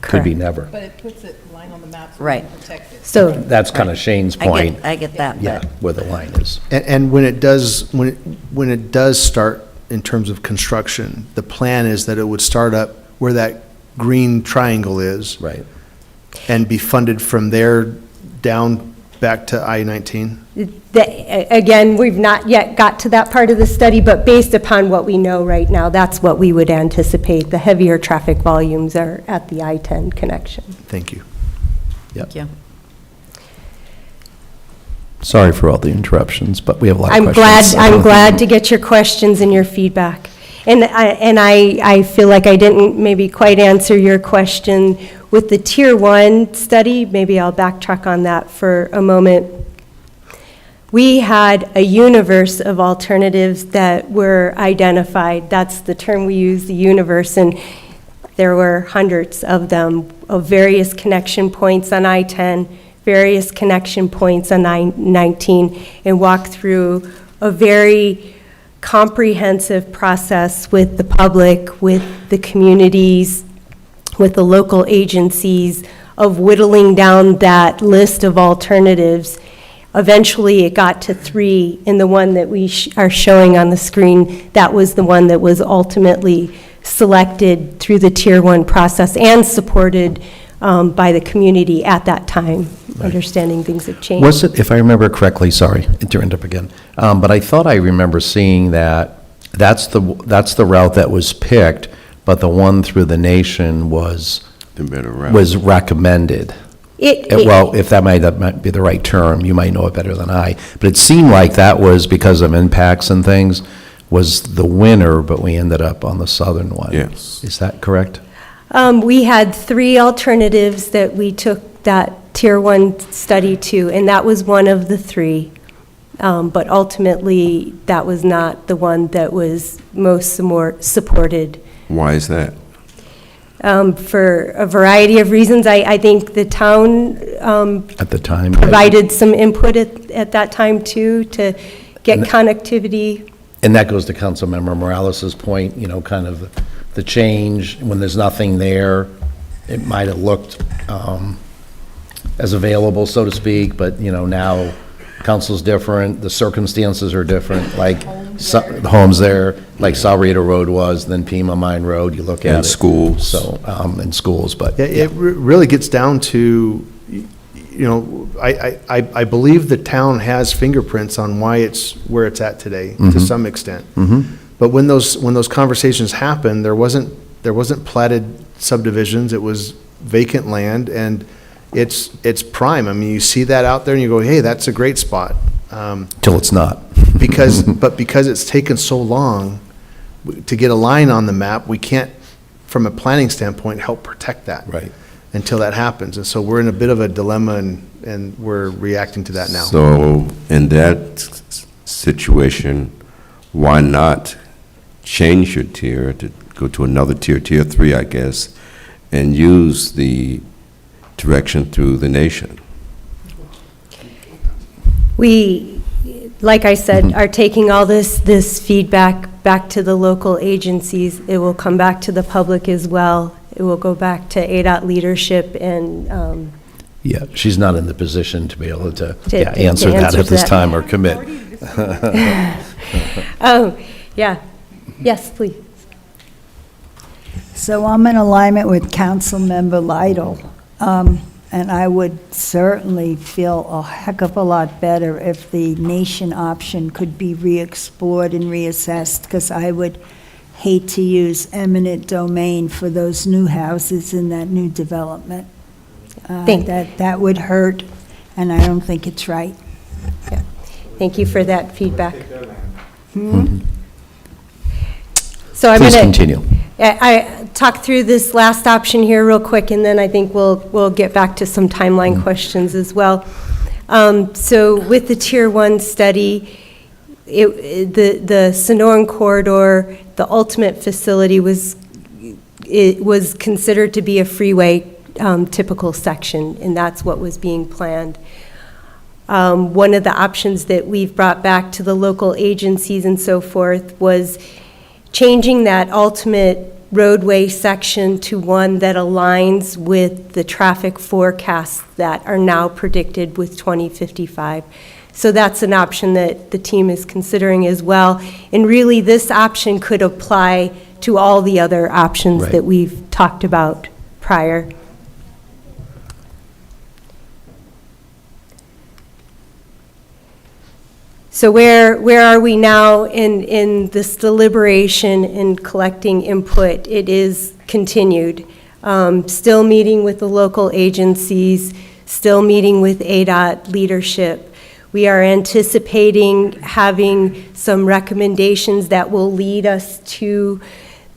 Could be never. But it puts it line on the map so Right. we can protect it. So That's kind of Shane's point. I get that, Yeah, but where the line is. And when it does start in terms of construction, the plan is that it would start up where that green triangle is. Right. And be funded from there down back to I-19? Again, we've not yet got to that part of the study, but based upon what we know right now, that's what we would anticipate. The heavier traffic volumes are at the I-10 connection. Thank you. thank you. Sorry for all the interruptions, but we have a lot of questions. I'm glad to get your questions and your feedback. And I feel like I didn't maybe quite answer your question with the Tier 1 study. Maybe I'll backtrack on that for a moment. We had a universe of alternatives that were identified. That's the term we use, the universe, and there were hundreds of them, of various connection points on I-10, various connection points on I-19, and walk through a very comprehensive process with the public, with the communities, with the local agencies, of whittling down that list of alternatives. Eventually, it got to 3, and the one that we are showing on the screen, that was the one that was ultimately selected through the Tier 1 process and supported by the community at that time, understanding things have changed. Was it, if I remember correctly, sorry to end up again, but I thought I remember seeing that that's the route that was picked, but the one through the nation was The better route. was recommended. Well, if that might be the right term, you might know it better than I, but it seemed like that was, because of impacts and things, was the winner, but we ended up on the southern one. Yes. Is that correct? We had 3 alternatives that we took that Tier 1 study to, and that was one of the 3. But ultimately, that was not the one that was most supported. Why is that? For a variety of reasons. I think the town At the time? provided some input at that time, too, to get connectivity. And that goes to Councilmember Morales' point, kind of the change when there's nothing there, it might have looked as available, so to speak, but, now council's different, the circumstances are different, like the homes there, like Sahuarita Road was, then Pima Mine Road, you look at it. And schools. So, and schools, but. It really gets down to, I believe the town has fingerprints on why it's where it's at today, to some extent. But when those conversations happened, there wasn't platted subdivisions, it was vacant land, and it's prime. I mean, you see that out there and you go, hey, that's a great spot. Till it's not. Because it's taken so long to get a line on the map, we can't, from a planning standpoint, help protect that. Right. Until that happens. And so we're in a bit of a dilemma, and we're reacting to that now. So in that situation, why not change your tier to go to another tier, tier 3, I guess, and use the direction through the nation? We, like I said, are taking all this feedback back to the local agencies. It will come back to the public as well. It will go back to ADOT leadership and. Yeah, she's not in the position to be able to To answer that answer at this that. time or commit. Oh, yeah. Yes, please. So I'm in alignment with Councilmember Lytle. And I would certainly feel a heck of a lot better if the nation option could be re-explored and reassessed, because I would hate to use eminent domain for those new houses in that new development. That would hurt, and I don't think it's right. Yeah. Thank you for that feedback. So I'm Please gonna continue. I talk through this last option here real quick, and then I think we'll get back to some timeline questions as well. So with the Tier 1 study, the Sonoran Corridor, the ultimate facility was considered to be a freeway typical section, and that's what was being planned. One of the options that we've brought back to the local agencies and so forth was changing that ultimate roadway section to one that aligns with the traffic forecasts that are now predicted with 2055. So that's an option that the team is considering as well. And really, this option could apply to all the other options Right. that we've talked about prior. So where are we now in this deliberation and collecting input? It is continued. Still meeting with the local agencies, still meeting with ADOT leadership. We are anticipating having some recommendations that will lead us to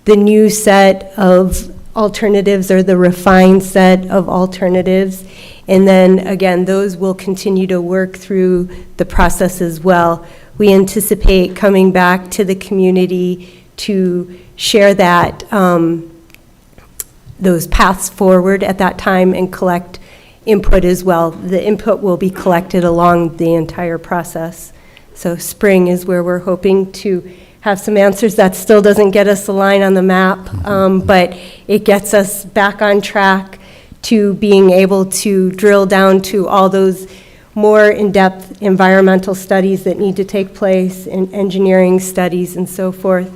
the new set of alternatives, or the refined set of alternatives. And then, again, those will continue to work through the process as well. We anticipate coming back to the community to share that, those paths forward at that time, and collect input as well. The input will be collected along the entire process. So spring is where we're hoping to have some answers. That still doesn't get us a line on the map, but it gets us back on track to being able to drill down to all those more in-depth environmental studies that need to take place, and engineering studies and so forth.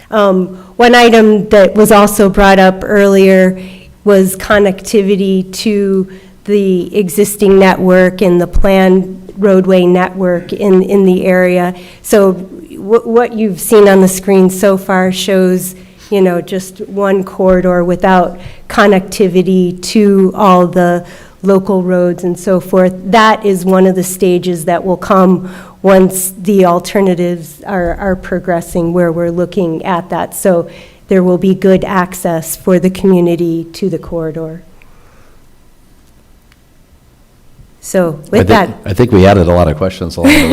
One item that was also brought up earlier was connectivity to the existing network and the planned roadway network in the area. So what you've seen on the screen so far shows, just one corridor without connectivity to all the local roads and so forth. That is one of the stages that will come once the alternatives are progressing, where we're looking at that. So there will be good access for the community to the corridor. So with that. I think we added a lot of questions along the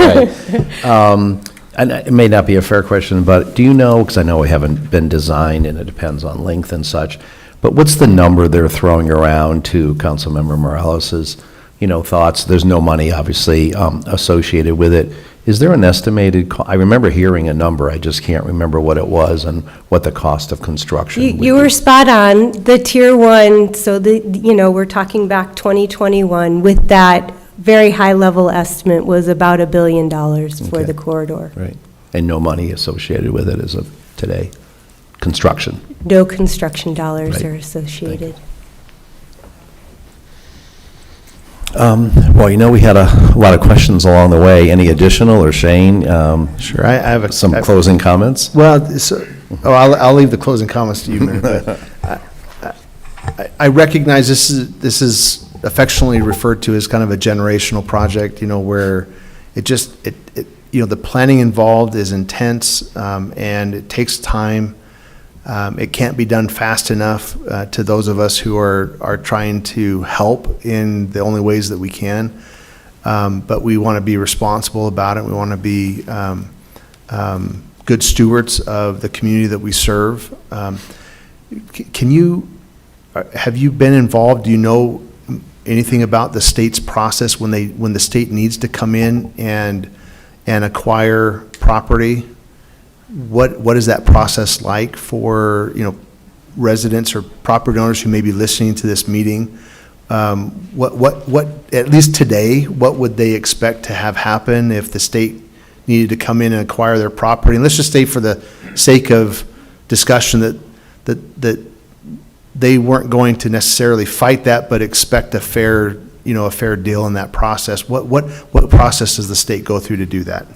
way. And it may not be a fair question, but do you know, because I know we haven't been designed and it depends on length and such, but what's the number they're throwing around to Councilmember Morales's thoughts. There's no money, obviously, associated with it. Is there an estimated, I remember hearing a number, I just can't remember what it was and what the cost of construction would be. You were spot on. The Tier 1, so we're talking back 2021, with that very high-level estimate was about $1 billion for Okay. the corridor. Right. And no money associated with it as of today? Construction? No construction dollars Right. are associated. Well, we had a lot of questions along the way. Any additional, or Shane? Sure, I have some closing comments? Well, I'll leave the closing comments to you, Mayor, but I recognize this is affectionately referred to as kind of a generational project, where the planning involved is intense, and it takes time. It can't be done fast enough to those of us who are trying to help in the only ways that we can. But we want to be responsible about it. We want to be good stewards of the community that we serve. Have you been involved? Do you know anything about the state's process when the state needs to come in and acquire property? What is that process like for, residents or property owners who may be listening to this meeting? What, at least today, what would they expect to have happen if the state needed to come in and acquire their property? And let's just say, for the sake of discussion, that they weren't going to necessarily fight that, but expect a fair deal in that process. What process does the state go through to do that?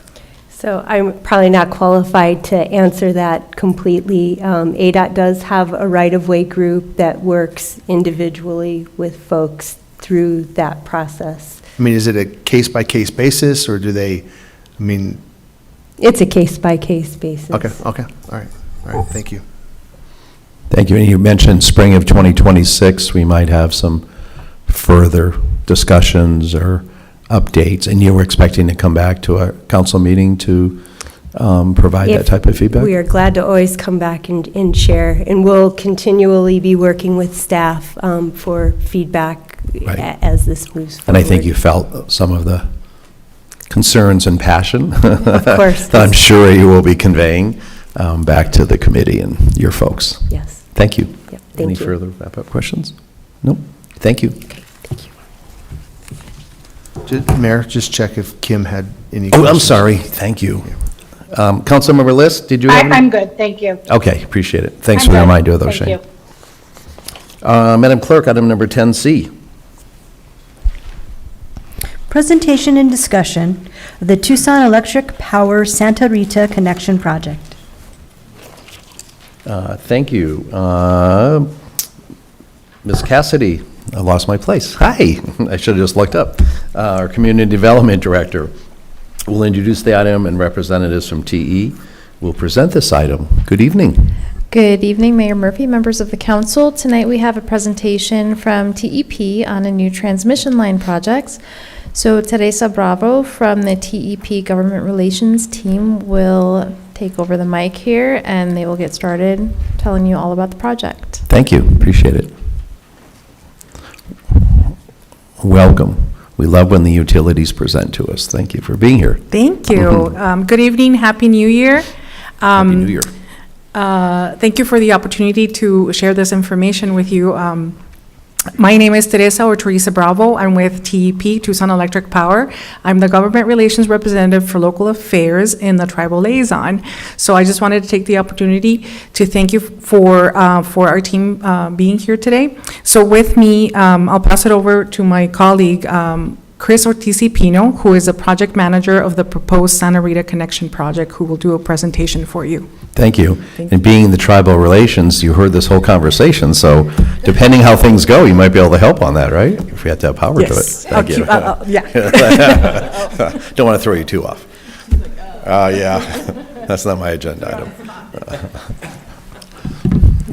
So I'm probably not qualified to answer that completely. ADOT does have a right-of-way group that works individually with folks through that process. Is it a case-by-case basis, or do they, It's a case-by-case basis. Okay, all right, thank you. Thank you. And you mentioned spring of 2026, we might have some further discussions or updates, and you were expecting to come back to a council meeting to provide that type of feedback? We are glad to always come back and share, and we'll continually be working with staff for feedback as this moves forward. And I think you felt some of the concerns and passion Of course. that I'm sure you will be conveying back to the committee and your folks. Yes. Thank you. Yep, Any thank you. further wrap-up questions? No? Thank you. Mayor, just check if Kim had any Oh, questions. I'm sorry. Thank you. Councilmember List, did you have any? I'm good, thank you. Okay, appreciate it. Thanks I'm for the good. reminder, though, Shane. Thank you. Madam Clerk, item number 10C. Presentation and discussion of the Tucson Electric Power Santa Rita Connection Project. Thank you. Ms. Cassidy, I lost my place. Hi, I should have just looked up. Our Community Development Director will introduce the item, and representatives from TE will present this item. Good evening. Good evening, Mayor Murphy, members of the council. Tonight we have a presentation from TEP on a new transmission line projects. So Teresa Bravo from the TEP Government Relations team will take over the mic here, and they will get started telling you all about the project. Thank you, appreciate it. Welcome. We love when the utilities present to us. Thank you for being here. Thank you. Good evening, Happy New Year. Happy New Year. Thank you for the opportunity to share this information with you. My name is Teresa or Teresa Bravo. I'm with TEP, Tucson Electric Power. I'm the Government Relations Representative for Local Affairs in the Tribal Liaison. So I just wanted to take the opportunity to thank you for our team being here today. So with me, I'll pass it over to my colleague, Chris Ortiz-Pino, who is a project manager of the proposed Santa Rita Connection Project, who will do a presentation for you. Thank you. And being in the tribal relations, you heard this whole conversation, so depending how things go, you might be able to help on that, right? If we have to have power to it. Yes, Thank you. yeah. Don't want to throw you too off. Yeah, that's not my agenda item.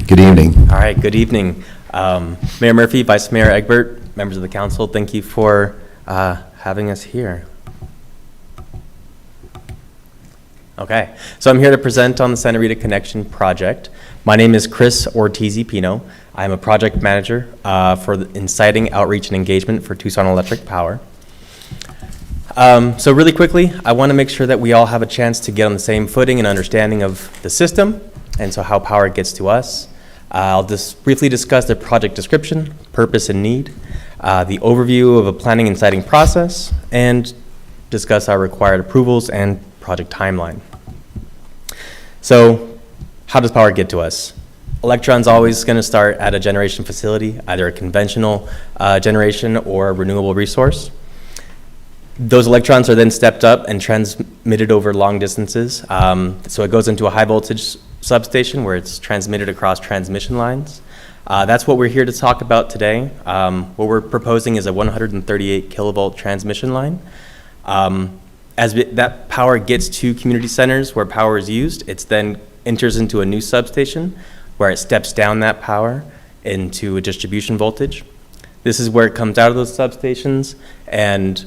Good evening. All right, good evening. Mayor Murphy, Vice Mayor Egbert, members of the council, thank you for having us here. Okay, so I'm here to present on the Santa Rita Connection project. My name is Chris Ortiz-Pino. I'm a project manager for the inciting outreach and engagement for Tucson Electric Power. So really quickly, I want to make sure that we all have a chance to get on the same footing and understanding of the system, and so how power gets to us. I'll just briefly discuss the project description, purpose and need, the overview of a planning and siting process, and discuss our required approvals and project timeline. So how does power get to us? Electron's always going to start at a generation facility, either a conventional generation or a renewable resource. Those electrons are then stepped up and transmitted over long distances. So it goes into a high voltage substation where it's transmitted across transmission lines. That's what we're here to talk about today. What we're proposing is a 138 kilovolt transmission line. That power gets to community centers where power is used, it then enters into a new substation where it steps down that power into a distribution voltage. This is where it comes out of those substations and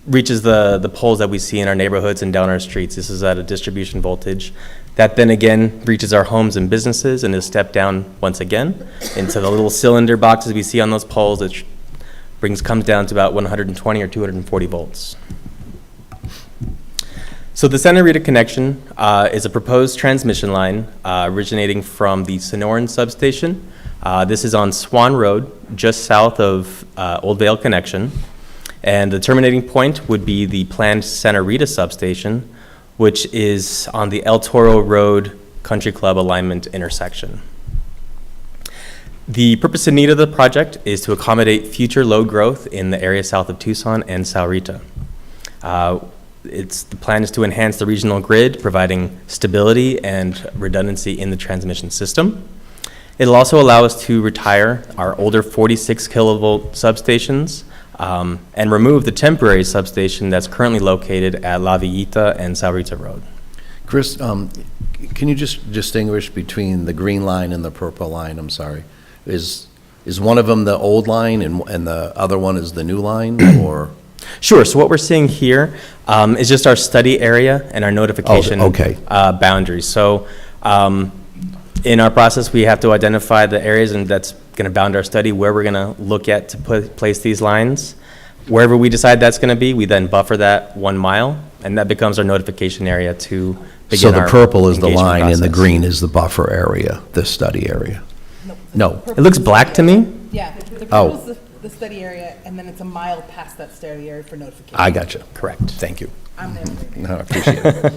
reaches the poles that we see in our neighborhoods and down our streets. This is at a distribution voltage. That then again reaches our homes and businesses and is stepped down once again into the little cylinder boxes we see on those poles. It comes down to about 120 or 240 volts. So the Santa Rita connection is a proposed transmission line originating from the Sonoran substation. This is on Swan Road, just south of Old Vale connection. And the terminating point would be the planned Santa Rita substation, which is on the El Toro Road Country Club alignment intersection. The purpose and need of the project is to accommodate future load growth in the area south of Tucson and Sahuarita. The plan is to enhance the regional grid, providing stability and redundancy in the transmission system. It'll also allow us to retire our older 46 kilovolt substations and remove the temporary substation that's currently located at La Villita and Sahuarita Road. Chris, can you just distinguish between the green line and the purple line? I'm sorry. Is one of them the old line and the other one is the new line, or? Sure. So what we're seeing here is just our study area and our notification boundaries. So in our process, we have to identify the areas, and that's going to bound our study where we're going to look at to place these lines. Wherever we decide that's going to be, we then buffer that 1 mile, and that becomes our notification area to begin. So the our purple is the engagement line and the process. green is the buffer area, the study area? No. It looks black to me. Yeah, the Oh. purple's the study area, and then it's a mile past that study area for notification. I got you. Correct. Thank you. I'm there. No, I appreciate it.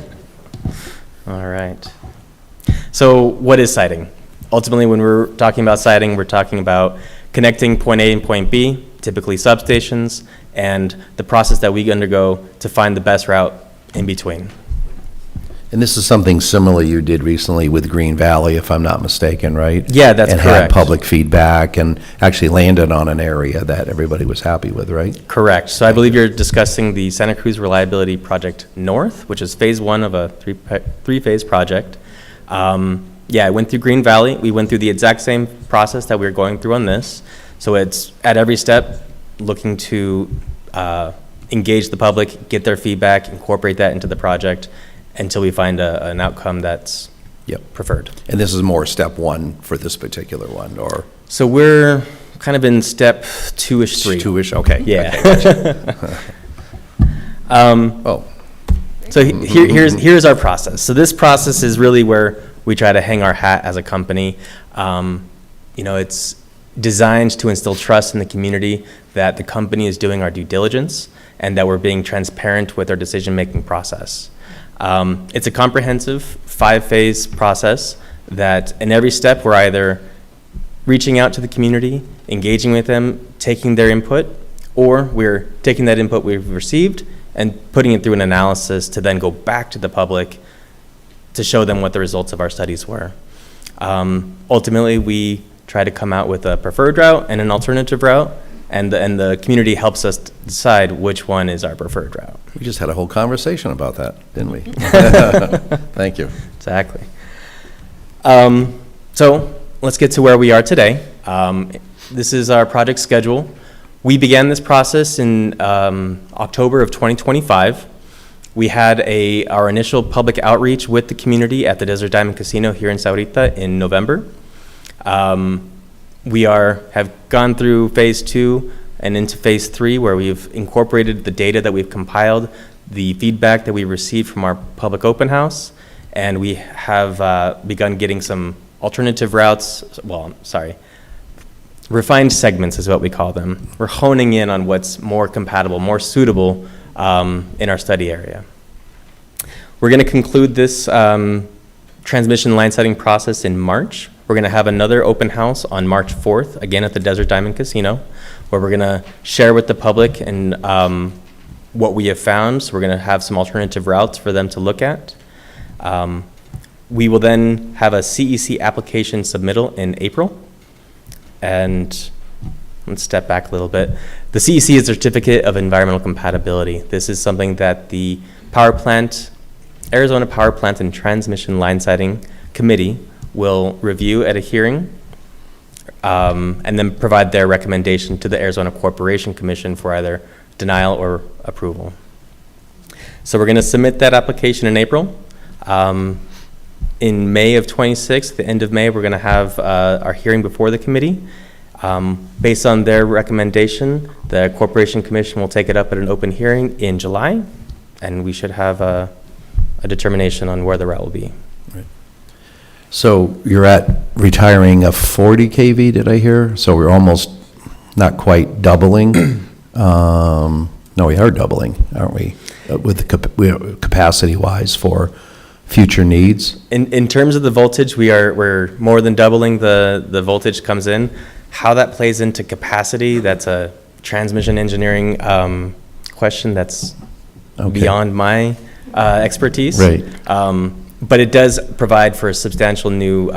All right. So what is siting? Ultimately, when we're talking about siting, we're talking about connecting point A and point B, typically substations, and the process that we undergo to find the best route in between. And this is something similar you did recently with Green Valley, if I'm not mistaken, right? Yeah, that's And had correct. public feedback and actually landed on an area that everybody was happy with, right? Correct. So I believe you're discussing the Santa Cruz Reliability Project North, which is phase 1 of a three-phase project. Yeah, I went through Green Valley. We went through the exact same process that we're going through on this. So it's at every step looking to engage the public, get their feedback, incorporate that into the project until we find an outcome that's preferred. And this is more step 1 for this particular one, or? So we're kind of in step 2-ish, 3. 2-ish, okay. Yeah. Oh. So here's our process. So this process is really where we try to hang our hat as a company. It's designed to instill trust in the community that the company is doing our due diligence and that we're being transparent with our decision-making process. It's a comprehensive 5-phase process that in every step we're either reaching out to the community, engaging with them, taking their input, or we're taking that input we've received and putting it through an analysis to then go back to the public to show them what the results of our studies were. Ultimately, we try to come out with a preferred route and an alternative route, and the community helps us decide which one is our preferred route. We just had a whole conversation about that, didn't we? Thank you. Exactly. So let's get to where we are today. This is our project schedule. We began this process in October of 2025. We had our initial public outreach with the community at the Desert Diamond Casino here in Sahuarita in November. have gone through phase 2 and into phase 3, where we've incorporated the data that we've compiled, the feedback that we received from our public open house, and we have begun getting some alternative routes, refined segments is what we call them. We're honing in on what's more compatible, more suitable in our study area. We're going to conclude this transmission line setting process in March. We're going to have another open house on March 4th, again at the Desert Diamond Casino, where we're going to share with the public and what we have found. So we're going to have some alternative routes for them to look at. We will then have a CEC application submittal in April. And let's step back a little bit. The CEC is a Certificate of Environmental Compatibility. This is something that the Arizona Power Plant and Transmission Line Siting Committee will review at a hearing and then provide their recommendation to the Arizona Corporation Commission for either denial or approval. So we're going to submit that application in April. In May of 26, the end of May, we're going to have our hearing before the committee. Based on their recommendation, the Corporation Commission will take it up at an open hearing in July, and we should have a determination on where the route will be. So you're at retiring a 40 kV, did I hear? So we're almost not quite doubling. No, we are doubling, aren't we? With the capacity-wise for future needs. In terms of the voltage, we're more than doubling the voltage comes in. How that plays into capacity, that's a transmission engineering question that's beyond my expertise. Right. But it does provide for a substantial new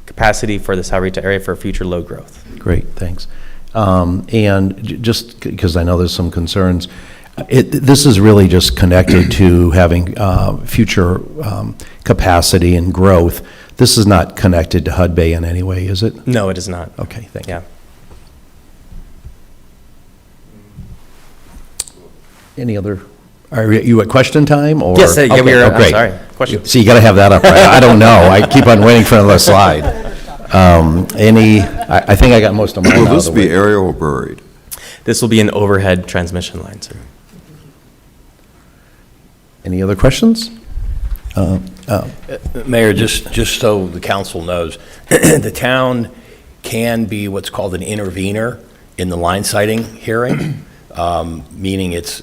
capacity for the Sahuarita area for future load growth. Great, thanks. And just because I know there's some concerns, this is really just connected to having future capacity and growth. This is not connected to Hud Bay in any way, is it? No, it is not. Okay, thank you. Yeah. Any other, are you at question time, or? Yes, yeah, we are, I'm great. sorry. Question. See, you got to have that up, right? I don't know, I keep on waiting for another slide. I think I got most of mine out Will of this the be way. aerial or buried? This will be an overhead transmission line, sir. Any other questions? Mayor, just so the council knows, the town can be what's called an intervener in the line siting hearing, meaning it's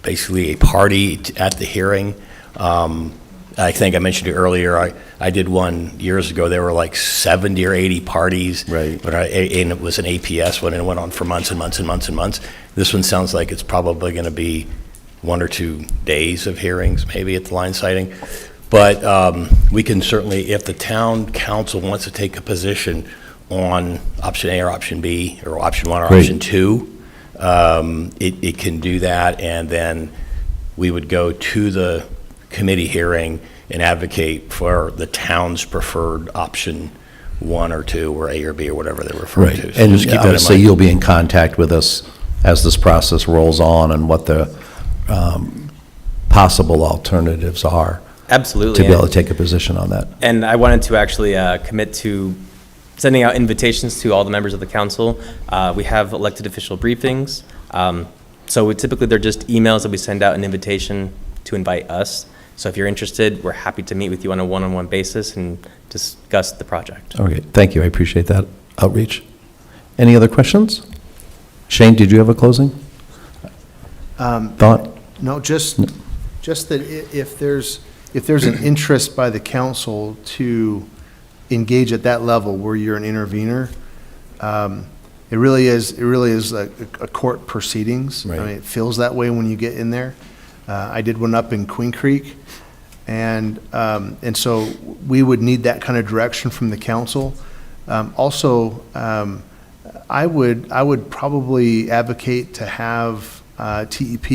basically a party at the hearing. I think I mentioned it earlier, I did one years ago, there were like 70 or 80 parties. Right. And it was an APS one, and it went on for months and months and months and months. This one sounds like it's probably going to be 1 or 2 days of hearings, maybe at the line siting. But we can certainly, if the town council wants to take a position on option A or option B, or option 1 or Great. option 2, it can do that, and then we would go to the committee hearing and advocate for the town's preferred option 1 or 2, or A or B, or whatever they're referring Right, to. So and just keep that in obviously mind. you'll be in contact with us as this process rolls on and what the possible alternatives are. Absolutely. To be able to take a position on that. And I wanted to actually commit to sending out invitations to all the members of the council. We have elected official briefings. Typically they're just emails that we send out an invitation to invite us. So if you're interested, we're happy to meet with you on a one-on-one basis and discuss the project. Okay, thank you, I appreciate that outreach. Any other questions? Shane, did you have a closing thought? No, just that if there's an interest by the council to engage at that level where you're an intervener, it really is a court proceedings. Right. I mean, it feels that way when you get in there. I did one up in Queen Creek, and so we would need that kind of direction from the council. Also, I would probably advocate to have TEP,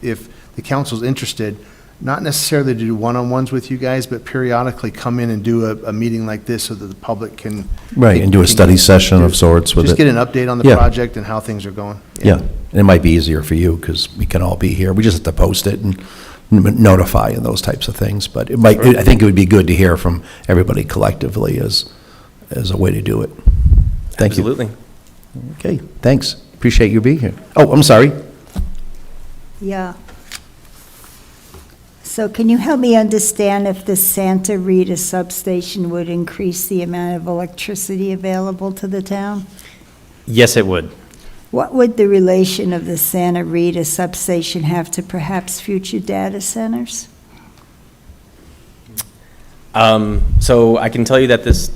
if the council's interested, not necessarily to do one-on-ones with you guys, but periodically come in and do a meeting like this so that the public can. Right, and do a study session of sorts with it. Just get an update on the Yeah. project and how things are going. Yeah, and it might be easier for you because we can all be here. We just have to post it and notify and those types of things. But it might, I think it would be good to hear from everybody collectively as a way to do it. Thank you. Absolutely. Okay, thanks. Appreciate you being here. Oh, I'm sorry. Yeah. So can you help me understand if the Santa Rita substation would increase the amount of electricity available to the town? Yes, it would. What would the relation of the Santa Rita substation have to perhaps future data centers? So I can tell you that this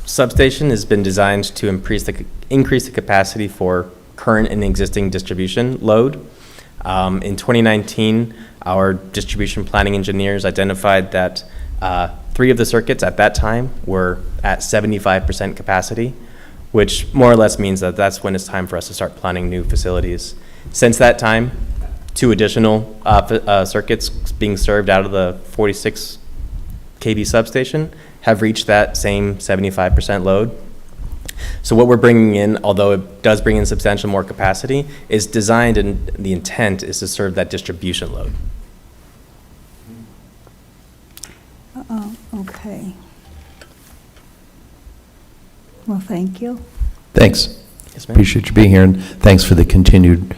substation has been designed to increase the capacity for current and existing distribution load. In 2019, our distribution planning engineers identified that 3 of the circuits at that time were at 75% capacity, which more or less means that that's when it's time for us to start planning new facilities. Since that time, 2 additional circuits being served out of the 46 kV substation have reached that same 75% load. So what we're bringing in, although it does bring in substantial more capacity, is designed and the intent is to serve that distribution load. Oh, okay. Well, thank you. Thanks. Yes, ma'am. Appreciate you being here, and thanks for the continued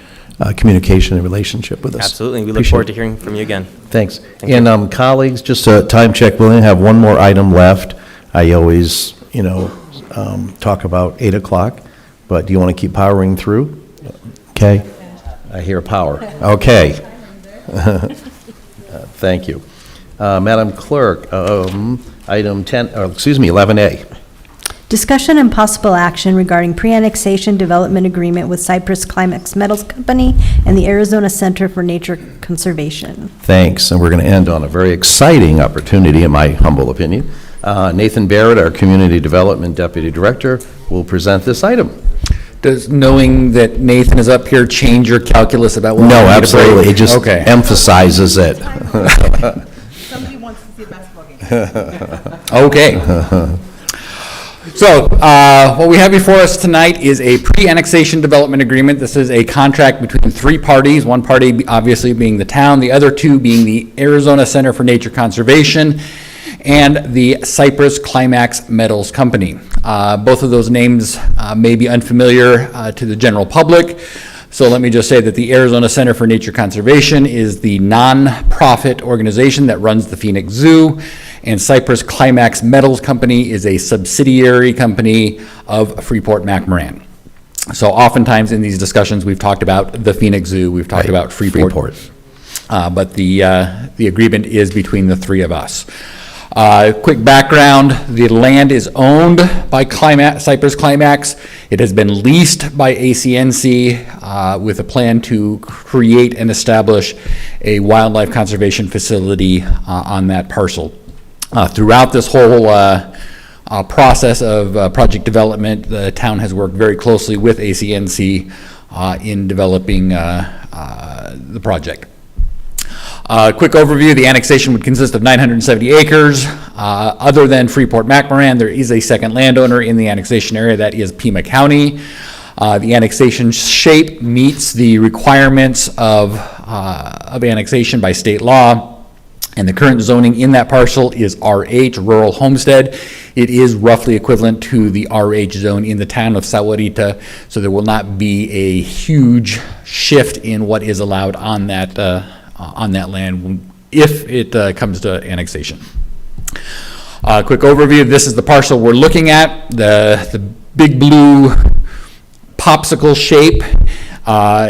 communication and relationship with us. Absolutely. We look Appreciate forward to it. hearing from you again. Thanks. Thank you. And colleagues, just a time check, we only have one more item left. I always, talk about 8 o'clock, but do you want to keep powering through? Okay. I hear power. Okay. Thank you. Madam Clerk, item 11A. Discussion and possible action regarding pre-annexation development agreement with Cypress Climax Metals Company and the Arizona Center for Nature Conservation. Thanks, and we're going to end on a very exciting opportunity, in my humble opinion. Nathan Barrett, our Community Development Deputy Director, will present this item. Does knowing that Nathan is up here change your calculus about what? No, absolutely, it just Okay. emphasizes it. Somebody wants to see a basketball game. Okay. So, what we have before us tonight is a pre-annexation development agreement. This is a contract between 3 parties, one party obviously being the town, the other 2 being the Arizona Center for Nature Conservation and the Cypress Climax Metals Company. Both of those names may be unfamiliar to the general public. So let me just say that the Arizona Center for Nature Conservation is the non-profit organization that runs the Phoenix Zoo, and Cypress Climax Metals Company is a subsidiary company of Freeport-McMoRan. So oftentimes in these discussions, we've talked about the Phoenix Zoo, we've talked about Freeport. But the agreement is between the 3 of us. Quick background, the land is owned by Cypress Climax. It has been leased by ACNC with a plan to create and establish a wildlife conservation facility on that parcel. Throughout this whole process of project development, the town has worked very closely with ACNC in developing the project. Quick overview, the annexation would consist of 970 acres. Other than Freeport-McMoRan, there is a second landowner in the annexation area, that is Pima County. The annexation shape meets the requirements of annexation by state law, and the current zoning in that parcel is RH, Rural Homestead. It is roughly equivalent to the RH zone in the town of Sahuarita, so there will not be a huge shift in what is allowed on that land if it comes to annexation. Quick overview, this is the parcel we're looking at. The big blue popsicle shape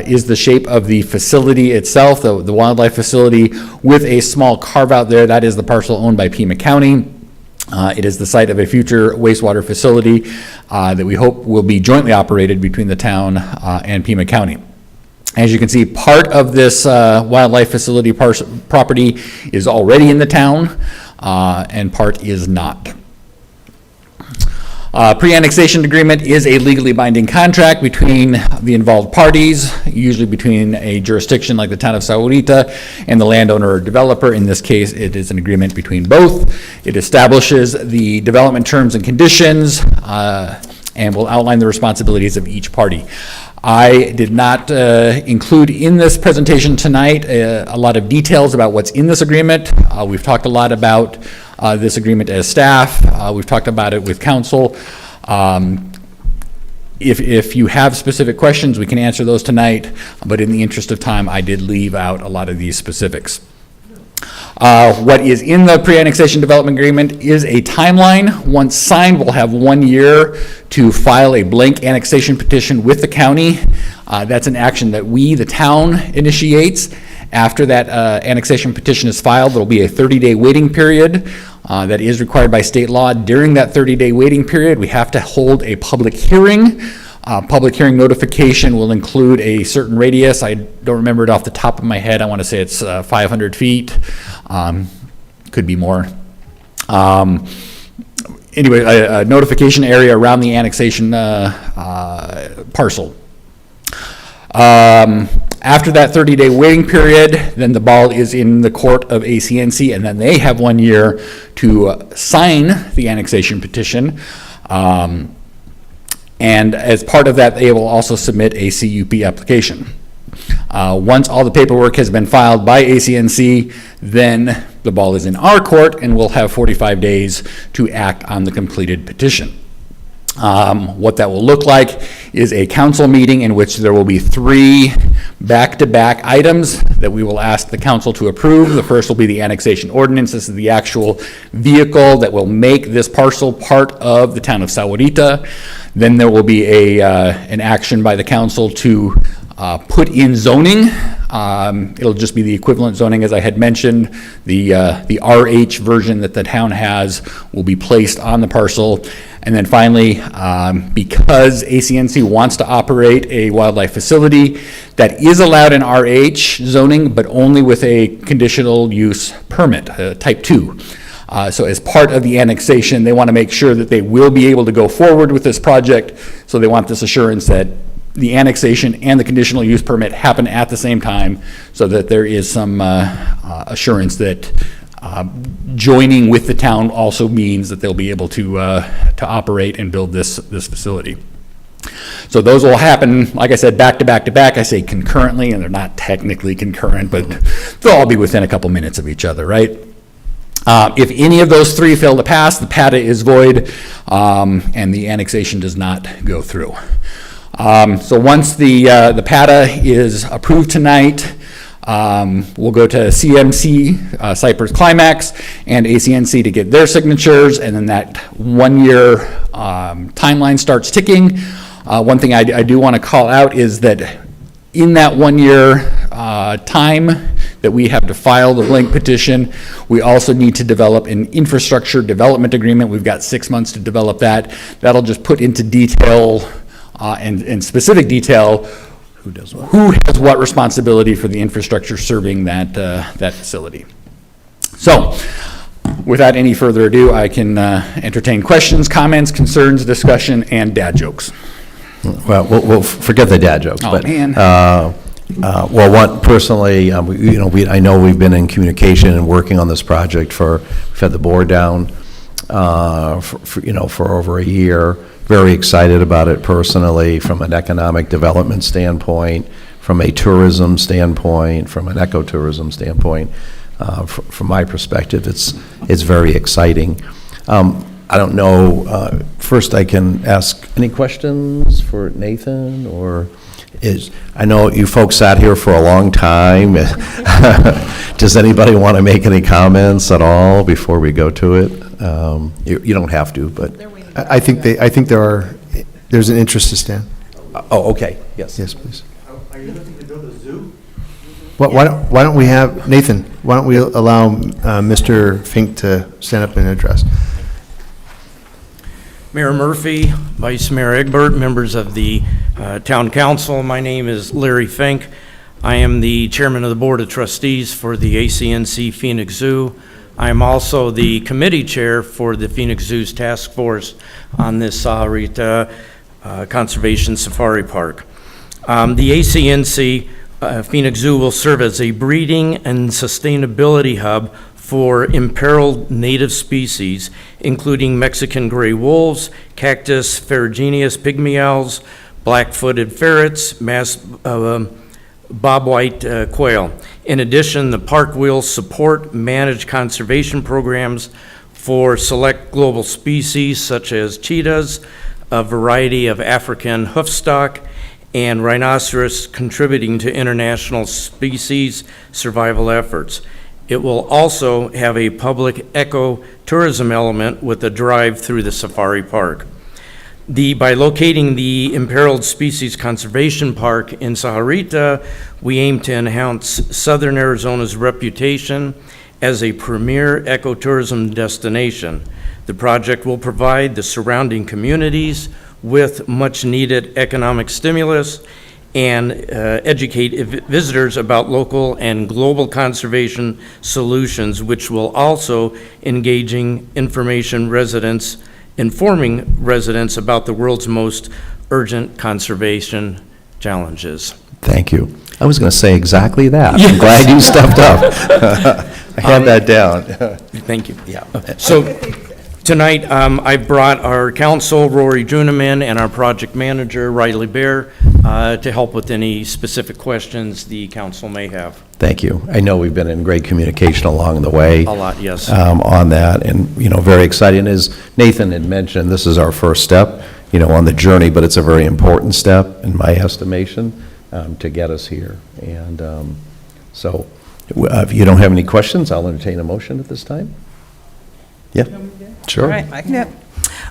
is the shape of the facility itself, the wildlife facility, with a small carve out there. That is the parcel owned by Pima County. It is the site of a future wastewater facility that we hope will be jointly operated between the town and Pima County. As you can see, part of this wildlife facility property is already in the town, and part is not. Pre-annexation agreement is a legally binding contract between the involved parties, usually between a jurisdiction like the town of Sahuarita and the landowner or developer. In this case, it is an agreement between both. It establishes the development terms and conditions, and will outline the responsibilities of each party. I did not include in this presentation tonight a lot of details about what's in this agreement. We've talked a lot about this agreement as staff. We've talked about it with council. If you have specific questions, we can answer those tonight, but in the interest of time, I did leave out a lot of these specifics. What is in the pre-annexation development agreement is a timeline. Once signed, we'll have 1 year to file a blank annexation petition with the county. That's an action that we, the town, initiates. After that annexation petition is filed, there'll be a 30-day waiting period that is required by state law. During that 30-day waiting period, we have to hold a public hearing. Public hearing notification will include a certain radius. I don't remember it off the top of my head. I want to say it's 500 feet. Could be more. Anyway, a notification area around the annexation parcel. After that 30-day waiting period, then the ball is in the court of ACNC, and then they have 1 year to sign the annexation petition. And as part of that, they will also submit a CUP application. Once all the paperwork has been filed by ACNC, then the ball is in our court, and we'll have 45 days to act on the completed petition. What that will look like is a council meeting in which there will be 3 back-to-back items that we will ask the council to approve. The first will be the annexation ordinance. This is the actual vehicle that will make this parcel part of the town of Sahuarita. Then there will be an action by the council to put in zoning. It'll just be the equivalent zoning as I had mentioned. The RH version that the town has will be placed on the parcel. And then finally, because ACNC wants to operate a wildlife facility that is allowed in RH zoning, but only with a conditional use permit, type 2. So as part of the annexation, they want to make sure that they will be able to go forward with this project. So they want this assurance that the annexation and the conditional use permit happen at the same time, so that there is some assurance that joining with the town also means that they'll be able to operate and build this facility. So those will happen, like I said, back to back to back. I say concurrently, and they're not technically concurrent, but they'll all be within a couple minutes of each other, right? If any of those 3 fail to pass, the PATA is void, and the annexation does not go through. So once the PATA is approved tonight, we'll go to CMC, Cypress Climax, and ACNC to get their signatures, and then that 1 year timeline starts ticking. One thing I do want to call out is that in that 1 year time that we have to file the blank petition, we also need to develop an infrastructure development agreement. We've got 6 months to develop that. That'll just put into detail and specific detail who has what responsibility for the infrastructure serving that facility. So, without any further ado, I can entertain questions, comments, concerns, discussion, and dad jokes. Well, we'll forget the dad jokes. Oh, but, man. Well, one, personally, I know we've been in communication and working on this project we've had the board down for over a year. Very excited about it personally, from an economic development standpoint, from a tourism standpoint, from an ecotourism standpoint. From my perspective, it's very exciting. I don't know, first I can ask any questions for Nathan, or I know you folks sat here for a long time. Does anybody want to make any comments at all before we go to it? You don't have to, but. I think there's an interest to stand. Oh, okay, yes. Yes, please. Are you looking to build a zoo? Why don't we have, Nathan, why don't we allow Mr. Fink to stand up and address? Mayor Murphy, Vice Mayor Egbert, members of the Town Council, my name is Larry Fink. I am the Chairman of the Board of Trustees for the ACNC Phoenix Zoo. I am also the committee chair for the Phoenix Zoo's task force on this Sahuarita Conservation Safari Park. The ACNC Phoenix Zoo will serve as a breeding and sustainability hub for imperiled native species, including Mexican gray wolves, Cactus ferruginous pygmy owls, black-footed ferrets, bobwhite quail. In addition, the park will support managed conservation programs for select global species such as cheetahs, a variety of African hoofstock and rhinoceros contributing to international species survival efforts. It will also have a public eco-tourism element with a drive through the safari park. By locating the Imperiled Species Conservation Park in Sahuarita, we aim to enhance southern Arizona's reputation as a premier ecotourism destination. The project will provide the surrounding communities with much-needed economic stimulus and educate visitors about local and global conservation solutions, which will also informing residents about the world's most urgent conservation challenges. Thank you. I was going to say exactly that. I'm glad you stepped up. I had that down. Thank you. Yeah. So tonight, I've brought our counsel, Rory Juneman, and our project manager, Riley Bear, to help with any specific questions the council may have. Thank you. I know we've been in great communication along the way. A lot, yes. On that, and, very exciting. As Nathan had mentioned, this is our first step, on the journey, but it's a very important step, in my estimation, to get us here. And so, if you don't have any questions, I'll entertain a motion at this time. Yeah, sure. All right, Yep.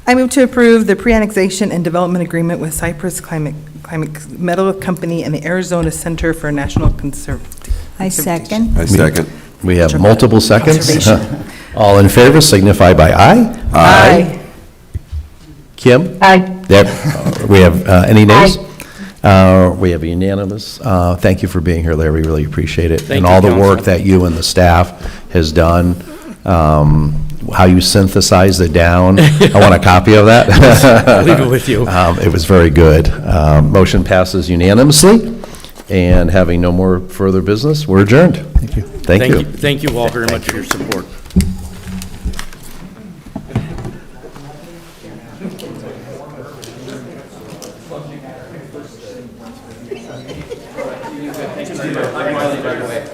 I move to approve the pre-annexation and development agreement with Cypress Climate Metal Company and the Arizona Center for National Conservation. I second. I second. We have multiple seconds. Conservation. All in favor signify by aye. Aye. Kim? Aye. Yep. We have, any nays? We have unanimous. Thank you for being here, Larry. We really appreciate it. Thank And you, all the Council. work that you and the staff has done, how you synthesized it down. I want a copy of that. I'll leave it with you. It was very good. Motion passes unanimously. And having no more further business, we're adjourned. Thank you. Thank you. Thank you all very much for your support.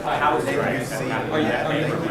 How was it?